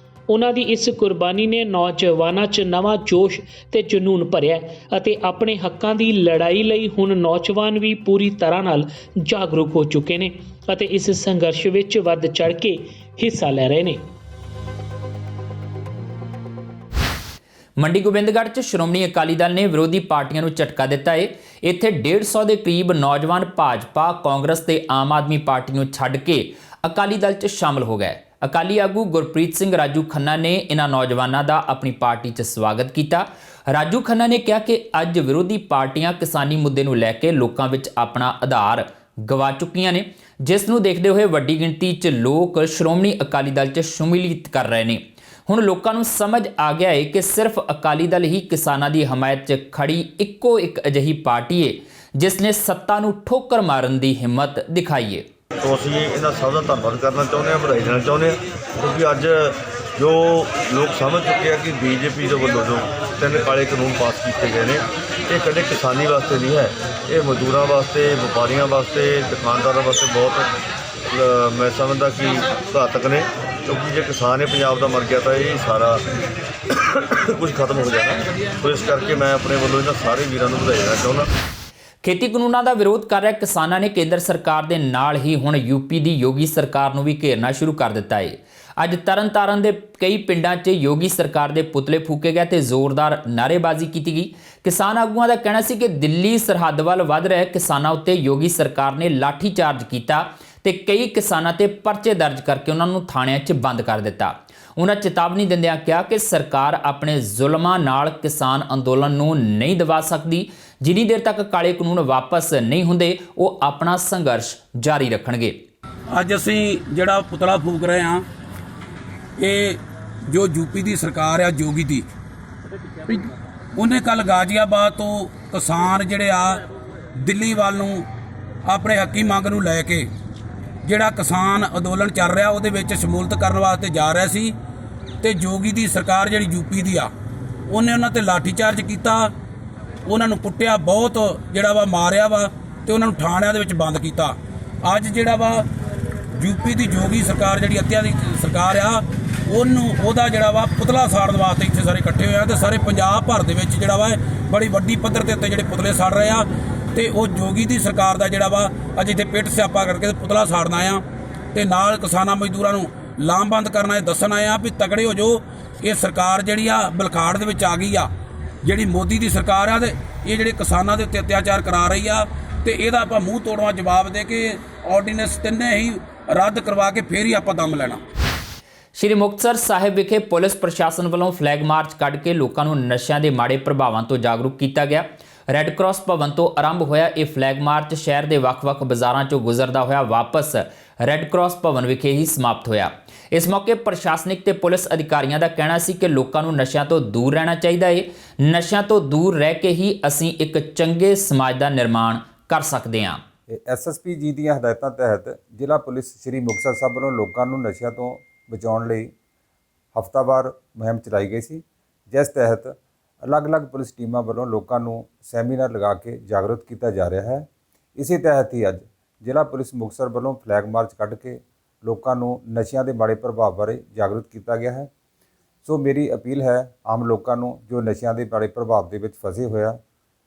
ਉਹਨਾਂ ਦੀ ਇਸ ਕੁਰਬਾਨੀ ਨੇ ਨੌਜਵਾਨਾਂ 'ਚ ਨਵਾਂ ਜੋਸ਼ ਤੇ ਜਨੂੰਨ ਭਰਿਆ ਅਤੇ ਆਪਣੇ ਹੱਕਾਂ ਦੀ ਲੜਾਈ ਲਈ ਹੁਣ ਨੌਜਵਾਨ ਵੀ ਪੂਰੀ ਤਰ੍ਹਾਂ ਨਾਲ ਜਾਗਰੂਕ ਹੋ ਚੁੱਕੇ ਨੇ ਅਤੇ ਇਸ ਸੰਘਰਸ਼ ਵਿੱਚ ਵੱਧ ਚੜ੍ਹ ਕੇ ਹਿੱਸਾ ਲੈ ਰਹੇ ਨੇ। ਮੰਡੀ ਗੋਬਿੰਦਗੜ੍ਹ 'ਚ ਸ਼੍ਰੋਮਣੀ ਅਕਾਲੀ ਦਲ ਨੇ ਵਿਰੋਧੀ ਪਾਰਟੀਆਂ ਨੂੰ ਝਟਕਾ ਦਿੱਤਾ ਹੈ। ਇੱਥੇ 150 ਦੇ ਕਰੀਬ ਨੌਜਵਾਨ ਭਾਜਪਾ, ਕਾਂਗਰਸ ਤੇ ਆਮ ਆਦਮੀ ਪਾਰਟੀ ਨੂੰ ਛੱਡ ਕੇ ਅਕਾਲੀ ਦਲ 'ਚ ਸ਼ਾਮਲ ਹੋ ਗਏ। ਅਕਾਲੀ ਆਗੂ ਗੁਰਪ੍ਰੀਤ ਸਿੰਘ ਰਾਜੂ ਖੰਨਾ ਨੇ ਇਹਨਾਂ ਨੌਜਵਾਨਾਂ ਦਾ ਆਪਣੀ ਪਾਰਟੀ 'ਚ ਸਵਾਗਤ ਕੀਤਾ। ਰਾਜੂ ਖੰਨਾ ਨੇ ਕਿਹਾ ਕਿ ਅੱਜ ਵਿਰੋਧੀ ਪਾਰਟੀਆਂ ਕਿਸਾਨੀ ਮੁੱਦੇ ਨੂੰ ਲੈ ਕੇ ਲੋਕਾਂ ਵਿੱਚ ਆਪਣਾ ਆਧਾਰ ਗਵਾ ਚੁੱਕੀਆਂ ਨੇ, ਜਿਸ ਨੂੰ ਦੇਖਦੇ ਹੋਏ ਵੱਡੀ ਗਿਣਤੀ 'ਚ ਲੋਕ ਸ਼੍ਰੋਮਣੀ ਅਕਾਲੀ ਦਲ 'ਚ ਸ਼ਮੂਲੀਅਤ ਕਰ ਰਹੇ ਨੇ। ਹੁਣ ਲੋਕਾਂ ਨੂੰ ਸਮਝ ਆ ਗਿਆ ਹੈ ਕਿ ਸਿਰਫ ਅਕਾਲੀ ਦਲ ਹੀ ਕਿਸਾਨਾਂ ਦੀ ਹਮਾਇਤ 'ਚ ਖੜੀ ਇੱਕੋ ਇੱਕ ਅਜਿਹੀ ਪਾਰਟੀ ਹੈ ਜਿਸ ਨੇ ਸੱਤਾ ਨੂੰ ਠੋਕਰ ਮਾਰਨ ਦੀ ਹਿੰਮਤ ਦਿਖਾਈ ਹੈ। तो ਅਸੀਂ ਇਹਨਾਂ ਸਭ ਦਾ ਧੰਨਵਾਦ ਕਰਨਾ ਚਾਹੁੰਦੇ ਹਾਂ, ਵਧਾਈ ਦੇਣਾ ਚਾਹੁੰਦੇ ਹਾਂ, ਕਿਉਂਕਿ ਅੱਜ ਜੋ ਲੋਕ ਸਮਝ ਚੁੱਕੇ ਆ ਕਿ ਬੀਜੇਪੀ ਦੇ ਵੱਲੋਂ ਜੋ 3 ਕਾਲੇ ਕਾਨੂੰਨ ਪਾਸ ਕੀਤੇ ਗਏ ਨੇ ਇਹ ਕਦੇ ਕਿਸਾਨੀ ਵਾਸਤੇ ਨਹੀਂ ਹੈ, ਇਹ ਮਜ਼ਦੂਰਾਂ ਵਾਸਤੇ, ਵਪਾਰੀਆਂ ਵਾਸਤੇ, ਦੁਕਾਨਦਾਰਾਂ ਵਾਸਤੇ ਬਹੁਤ ਮੈਂ ਸਮਝਦਾ ਕਿ ਘਾਤਕ ਨੇ, ਕਿਉਂਕਿ ਜੇ ਕਿਸਾਨ ਇਹ ਪੰਜਾਬ ਦਾ ਮਰ ਗਿਆ ਤਾਂ ਇਹ ਸਾਰਾ ਕੁਝ ਖਤਮ ਹੋ ਜਾਣਾ। ਸੋ ਇਸ ਕਰਕੇ ਮੈਂ ਆਪਣੇ ਵੱਲੋਂ ਇਹਨਾਂ ਸਾਰੇ ਵੀਰਾਂ ਨੂੰ ਵਧਾਈ ਦੇਣਾ ਚਾਹੁੰਦਾ। ਖੇਤੀ ਕਾਨੂੰਨਾਂ ਦਾ ਵਿਰੋਧ ਕਰ ਰਹੇ ਕਿਸਾਨਾਂ ਨੇ ਕੇਂਦਰ ਸਰਕਾਰ ਦੇ ਨਾਲ ਹੀ ਹੁਣ ਯੂਪੀ ਦੀ ਯੋਗੀ ਸਰਕਾਰ ਨੂੰ ਵੀ ਘੇਰਨਾ ਸ਼ੁਰੂ ਕਰ ਦਿੱਤਾ ਹੈ। ਅੱਜ ਤਰਨਤਾਰਨ ਦੇ ਕਈ ਪਿੰਡਾਂ 'ਚ ਯੋਗੀ ਸਰਕਾਰ ਦੇ ਪੁਤਲੇ ਫੂਕੇ ਗਏ ਤੇ ਜ਼ੋਰਦਾਰ ਨਾਅਰੇਬਾਜ਼ੀ ਕੀਤੀ ਗਈ। ਕਿਸਾਨ ਆਗੂਆਂ ਦਾ ਕਹਿਣਾ ਸੀ ਕਿ ਦਿੱਲੀ ਸਰਹੱਦ ਵੱਲ ਵੱਧ ਰਹੇ ਕਿਸਾਨਾਂ ਉੱਤੇ ਯੋਗੀ ਸਰਕਾਰ ਨੇ ਲਾਠੀ ਚਾਰਜ ਕੀਤਾ ਤੇ ਕਈ ਕਿਸਾਨਾਂ ਤੇ ਪਰਚੇ ਦਰਜ ਕਰਕੇ ਉਹਨਾਂ ਨੂੰ ਥਾਣਿਆਂ 'ਚ ਬੰਦ ਕਰ ਦਿੱਤਾ। ਉਹਨਾਂ ਚੇਤਾਵਨੀ ਦਿੰਦਿਆਂ ਕਿਹਾ ਕਿ ਸਰਕਾਰ ਆਪਣੇ ਜ਼ੁਲਮਾਂ ਨਾਲ ਕਿਸਾਨ ਅੰਦੋਲਨ ਨੂੰ ਨਹੀਂ ਦਬਾ ਸਕਦੀ। ਜਿੰਨੀ ਦੇਰ ਤੱਕ ਕਾਲੇ ਕਾਨੂੰਨ ਵਾਪਸ ਨਹੀਂ ਹੁੰਦੇ ਉਹ ਆਪਣਾ ਸੰਘਰਸ਼ ਜਾਰੀ ਰੱਖਣਗੇ। ਅੱਜ ਅਸੀਂ ਜਿਹੜਾ ਪੁਤਲਾ ਫੂਕ ਰਹੇ ਹਾਂ, ਇਹ ਜੋ ਯੂਪੀ ਦੀ ਸਰਕਾਰ ਆ ਯੋਗੀ ਦੀ, ਉਹਨੇ ਕੱਲ ਗਾਜ਼ੀਆਬਾਦ ਤੋਂ ਕਿਸਾਨ ਜਿਹੜੇ ਆ ਦਿੱਲੀ ਵੱਲ ਨੂੰ ਆਪਣੇ ਹੱਕੀ ਮੰਗ ਨੂੰ ਲੈ ਕੇ ਜਿਹੜਾ ਕਿਸਾਨ ਅੰਦੋਲਨ ਚੱਲ ਰਿਹਾ ਉਹਦੇ ਵਿੱਚ ਸ਼ਮੂਲੀਅਤ ਕਰਨ ਵਾਸਤੇ ਜਾ ਰਿਹਾ ਸੀ ਤੇ ਯੋਗੀ ਦੀ ਸਰਕਾਰ ਜਿਹੜੀ ਯੂਪੀ ਦੀ ਆ ਉਹਨੇ ਉਹਨਾਂ ਤੇ ਲਾਠੀਚਾਰਜ ਕੀਤਾ, ਉਹਨਾਂ ਨੂੰ ਕੁੱਟਿਆ, ਬਹੁਤ ਜਿਹੜਾ ਵਾ ਮਾਰਿਆ ਵਾ ਤੇ ਉਹਨਾਂ ਨੂੰ ਥਾਣਿਆਂ ਦੇ ਵਿੱਚ ਬੰਦ ਕੀਤਾ। ਅੱਜ ਜਿਹੜਾ ਵਾ ਯੂਪੀ ਦੀ ਯੋਗੀ ਸਰਕਾਰ ਜਿਹੜੀ ਅੱਤਿਆ ਦੀ ਸਰਕਾਰ ਆ ਉਹਦਾ ਜਿਹੜਾ ਵਾ ਪੁਤਲਾ ਸਾੜਨ ਵਾਸਤੇ ਇੱਥੇ ਸਾਰੇ ਇਕੱਠੇ ਹੋਏ ਆ ਤੇ ਸਾਰੇ ਪੰਜਾਬ ਭਰ ਦੇ ਵਿੱਚ ਜਿਹੜਾ ਵਾ ਬੜੀ ਵੱਡੀ ਪੱਧਰ ਦੇ ਉੱਤੇ ਜਿਹੜੇ ਪੁਤਲੇ ਸਾੜ ਰਹੇ ਆ ਤੇ ਉਹ ਯੋਗੀ ਦੀ ਸਰਕਾਰ ਦਾ ਜਿਹੜਾ ਵਾ ਅੱਜ ਇੱਥੇ ਪਿੱਟ ਸਿਆਪਾ ਕਰਕੇ ਪੁਤਲਾ ਸਾੜਨਾ ਆ ਤੇ ਨਾਲ ਕਿਸਾਨਾਂ ਮਜ਼ਦੂਰਾਂ ਨੂੰ ਲਾਮਬੰਦ ਕਰਨਾ, ਦੱਸਣ ਆਏ ਆ ਵੀ ਤਕੜੇ ਹੋ ਜੋ। ਇਹ ਸਰਕਾਰ ਜਿਹੜੀ ਆ ਬਲਖਾੜ ਦੇ ਵਿੱਚ ਆ ਗਈ ਆ, ਜਿਹੜੀ ਮੋਦੀ ਦੀ ਸਰਕਾਰ ਆ ਤੇ ਇਹ ਜਿਹੜੇ ਕਿਸਾਨਾਂ ਦੇ ਉੱਤੇ ਅਤਿਆਚਾਰ ਕਰਾ ਰਹੀ ਆ ਤੇ ਇਹਦਾ ਆਪਾਂ ਮੂੰਹ ਤੋੜਵਾ ਜਵਾਬ ਦੇ ਕੇ ਆਰਡੀਨੈਂਸ ਤਿੰਨੇ ਹੀ ਰੱਦ ਕਰਵਾ ਕੇ ਫੇਰ ਹੀ ਆਪਾਂ ਦਮ ਲੈਣਾ। ਸ਼੍ਰੀ ਮੁਕਤਸਰ ਸਾਹਿਬ ਵਿਖੇ ਪੁਲਿਸ ਪ੍ਰਸ਼ਾਸਨ ਵੱਲੋਂ ਫਲੈਗ ਮਾਰਚ ਕੱਢ ਕੇ ਲੋਕਾਂ ਨੂੰ ਨਸ਼ਿਆਂ ਦੇ ਮਾੜੇ ਪ੍ਰਭਾਵਾਂ ਤੋਂ ਜਾਗਰੂਕ ਕੀਤਾ ਗਿਆ। ਰੈੱਡ ਕਰਾਸ ਭਵਨ ਤੋਂ ਆਰੰਭ ਹੋਇਆ ਇਹ ਫਲੈਗ ਮਾਰਚ ਸ਼ਹਿਰ ਦੇ ਵੱਖ-ਵੱਖ ਬਾਜ਼ਾਰਾਂ 'ਚੋਂ ਗੁਜ਼ਰਦਾ ਹੋਇਆ ਵਾਪਸ ਰੈੱਡ ਕਰਾਸ ਭਵਨ ਵਿਖੇ ਹੀ ਸਮਾਪਤ ਹੋਇਆ। ਇਸ ਮੌਕੇ ਪ੍ਰਸ਼ਾਸਨਿਕ ਤੇ ਪੁਲਿਸ ਅਧਿਕਾਰੀਆਂ ਦਾ ਕਹਿਣਾ ਸੀ ਕਿ ਲੋਕਾਂ ਨੂੰ ਨਸ਼ਿਆਂ ਤੋਂ ਦੂਰ ਰਹਿਣਾ ਚਾਹੀਦਾ ਹੈ। ਨਸ਼ਿਆਂ ਤੋਂ ਦੂਰ ਰਹਿ ਕੇ ਹੀ ਅਸੀਂ ਇੱਕ ਚੰਗੇ ਸਮਾਜ ਦਾ ਨਿਰਮਾਣ ਕਰ ਸਕਦੇ ਹਾਂ। ਐਸਐਸਪੀ ਜੀ ਦੀਆਂ ਹਦਾਇਤਾਂ ਤਹਿਤ ਜ਼ਿਲ੍ਹਾ ਪੁਲਿਸ ਸ਼੍ਰੀ ਮੁਕਤਸਰ ਸਾਹਿਬ ਵੱਲੋਂ ਲੋਕਾਂ ਨੂੰ ਨਸ਼ਿਆਂ ਤੋਂ ਬਚਾਉਣ ਲਈ ਹਫ਼ਤਾਵਾਰ ਮੁਹਿੰਮ ਚਲਾਈ ਗਈ ਸੀ, ਜਿਸ ਤਹਿਤ ਅਲੱਗ-ਅਲੱਗ ਪੁਲਿਸ ਟੀਮਾਂ ਵੱਲੋਂ ਲੋਕਾਂ ਨੂੰ ਸੈਮੀਨਾਰ ਲਗਾ ਕੇ ਜਾਗਰੂਕ ਕੀਤਾ ਜਾ ਰਿਹਾ ਹੈ। ਇਸੇ ਤਹਿਤ ਹੀ ਅੱਜ ਜ਼ਿਲ੍ਹਾ ਪੁਲਿਸ ਮੁਕਤਸਰ ਵੱਲੋਂ ਫਲੈਗ ਮਾਰਚ ਕੱਢ ਕੇ ਲੋਕਾਂ ਨੂੰ ਨਸ਼ਿਆਂ ਦੇ ਮਾੜੇ ਪ੍ਰਭਾਵ ਬਾਰੇ ਜਾਗਰੂਕ ਕੀਤਾ ਗਿਆ ਹੈ। ਸੋ ਮੇਰੀ ਅਪੀਲ ਹੈ ਆਮ ਲੋਕਾਂ ਨੂੰ ਜੋ ਨਸ਼ਿਆਂ ਦੇ ਮਾੜੇ ਪ੍ਰਭਾਵ ਦੇ ਵਿੱਚ ਫਸੇ ਹੋਇਆ,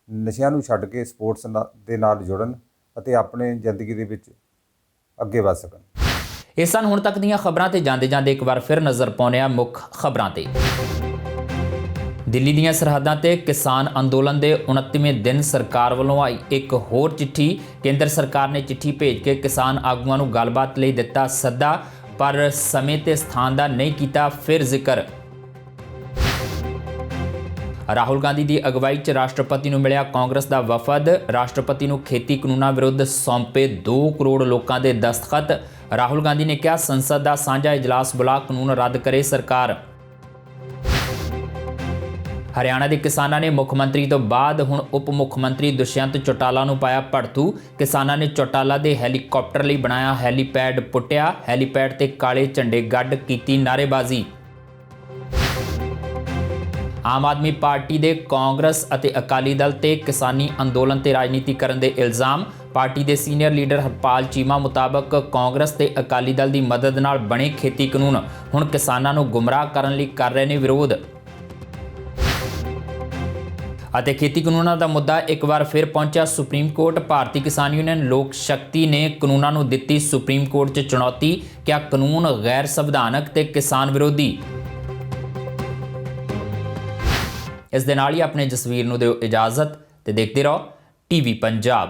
ਨਸ਼ਿਆਂ ਨੂੰ ਛੱਡ ਕੇ ਸਪੋਰਟਸ ਦੇ ਨਾਲ ਜੁੜਨ ਅਤੇ ਆਪਣੇ ਜ਼ਿੰਦਗੀ ਦੇ ਵਿੱਚ ਅੱਗੇ ਵਧ ਸਕਣ। ਇਹ ਸਨ ਹੁਣ ਤੱਕ ਦੀਆਂ ਖਬਰਾਂ ਤੇ ਜਾਂਦੇ ਇੱਕ ਵਾਰ ਫਿਰ ਨਜ਼ਰ ਪਾਉਂਦੇ ਹਾਂ ਮੁੱਖ ਖਬਰਾਂ ਤੇ। ਦਿੱਲੀ ਦੀਆਂ ਸਰਹੱਦਾਂ ਤੇ ਕਿਸਾਨ ਅੰਦੋਲਨ ਦੇ 29ਵੇਂ ਦਿਨ ਸਰਕਾਰ ਵੱਲੋਂ ਆਈ ਇੱਕ ਹੋਰ ਚਿੱਠੀ। ਕੇਂਦਰ ਸਰਕਾਰ ਨੇ ਚਿੱਠੀ ਭੇਜ ਕੇ ਕਿਸਾਨ ਆਗੂਆਂ ਨੂੰ ਗੱਲਬਾਤ ਲਈ ਦਿੱਤਾ ਸੱਦਾ, ਪਰ ਸਮੇਂ ਤੇ ਸਥਾਨ ਦਾ ਨਹੀਂ ਕੀਤਾ ਫਿਰ ਜ਼ਿਕਰ। ਰਾਹੁਲ ਗਾਂਧੀ ਦੀ ਅਗਵਾਈ 'ਚ ਰਾਸ਼ਟਰਪਤੀ ਨੂੰ ਮਿਲਿਆ ਕਾਂਗਰਸ ਦਾ ਵਫਦ। ਰਾਸ਼ਟਰਪਤੀ ਨੂੰ ਖੇਤੀ ਕਾਨੂੰਨਾਂ ਵਿਰੁੱਧ ਸੌਂਪੇ 2 ਕਰੋੜ ਲੋਕਾਂ ਦੇ ਦਸਤਖਤ। ਰਾਹੁਲ ਗਾਂਧੀ ਨੇ ਕਿਹਾ ਸੰਸਦ ਦਾ ਸਾਂਝਾ ਇਜਲਾਸ ਬੁਲਾ ਕਾਨੂੰਨ ਰੱਦ ਕਰੇ ਸਰਕਾਰ। ਹਰਿਆਣਾ ਦੇ ਕਿਸਾਨਾਂ ਨੇ ਮੁੱਖ ਮੰਤਰੀ ਤੋਂ ਬਾਅਦ ਹੁਣ ਉਪ ਮੁੱਖ ਮੰਤਰੀ ਦੁਸ਼ਯੰਤ ਚੌਟਾਲਾ ਨੂੰ ਪਾਇਆ ਭੜਤੂ। ਕਿਸਾਨਾਂ ਨੇ ਚੌਟਾਲਾ ਦੇ ਹੈਲੀਕਾਪਟਰ ਲਈ ਬਣਾਇਆ ਹੈਲੀਪੈਡ ਪੁੱਟਿਆ। ਹੈਲੀਪੈਡ ਤੇ ਕਾਲੇ ਝੰਡੇ ਗੱਡ ਕੀਤੀ ਨਾਅਰੇਬਾਜ਼ੀ। ਆਮ ਆਦਮੀ ਪਾਰਟੀ ਦੇ ਕਾਂਗਰਸ ਅਤੇ ਅਕਾਲੀ ਦਲ ਤੇ ਕਿਸਾਨੀ ਅੰਦੋਲਨ ਤੇ ਰਾਜਨੀਤੀ ਕਰਨ ਦੇ ਇਲਜ਼ਾਮ। ਪਾਰਟੀ ਦੇ ਸੀਨੀਅਰ ਲੀਡਰ ਹਰਪਾਲ ਚੀਮਾ ਮੁਤਾਬਕ ਕਾਂਗਰਸ ਤੇ ਅਕਾਲੀ ਦਲ ਦੀ ਮਦਦ ਨਾਲ ਬਣੇ ਖੇਤੀ ਕਾਨੂੰਨ ਹੁਣ ਕਿਸਾਨਾਂ ਨੂੰ ਗੁੰਮਰਾਹ ਕਰਨ ਲਈ ਕਰ ਰਹੇ ਨੇ ਵਿਰੋਧ। ਅਤੇ ਖੇਤੀ ਕਾਨੂੰਨਾਂ ਦਾ ਮੁੱਦਾ ਇੱਕ ਵਾਰ ਫਿਰ ਪਹੁੰਚਿਆ ਸੁਪਰੀਮ ਕੋਰਟ। ਭਾਰਤੀ ਕਿਸਾਨ ਯੂਨੀਅਨ ਲੋਕ ਸ਼ਕਤੀ ਨੇ ਕਾਨੂੰਨਾਂ ਨੂੰ ਦਿੱਤੀ ਸੁਪਰੀਮ ਕੋਰਟ 'ਚ ਚੁਣੌਤੀ। ਕਿਹਾ ਕਾਨੂੰਨ ਗੈਰ ਸੰਵਿਧਾਨਕ ਤੇ ਕਿਸਾਨ ਵਿਰੋਧੀ। ਇਸ ਦੇ ਨਾਲ ਹੀ ਆਪਣੇ ਜਸਵੀਰ ਨੂੰ ਦਿਓ ਇਜਾਜ਼ਤ ਤੇ ਦੇਖਦੇ ਰਹੋ ਟੀਵੀ ਪੰਜਾਬ।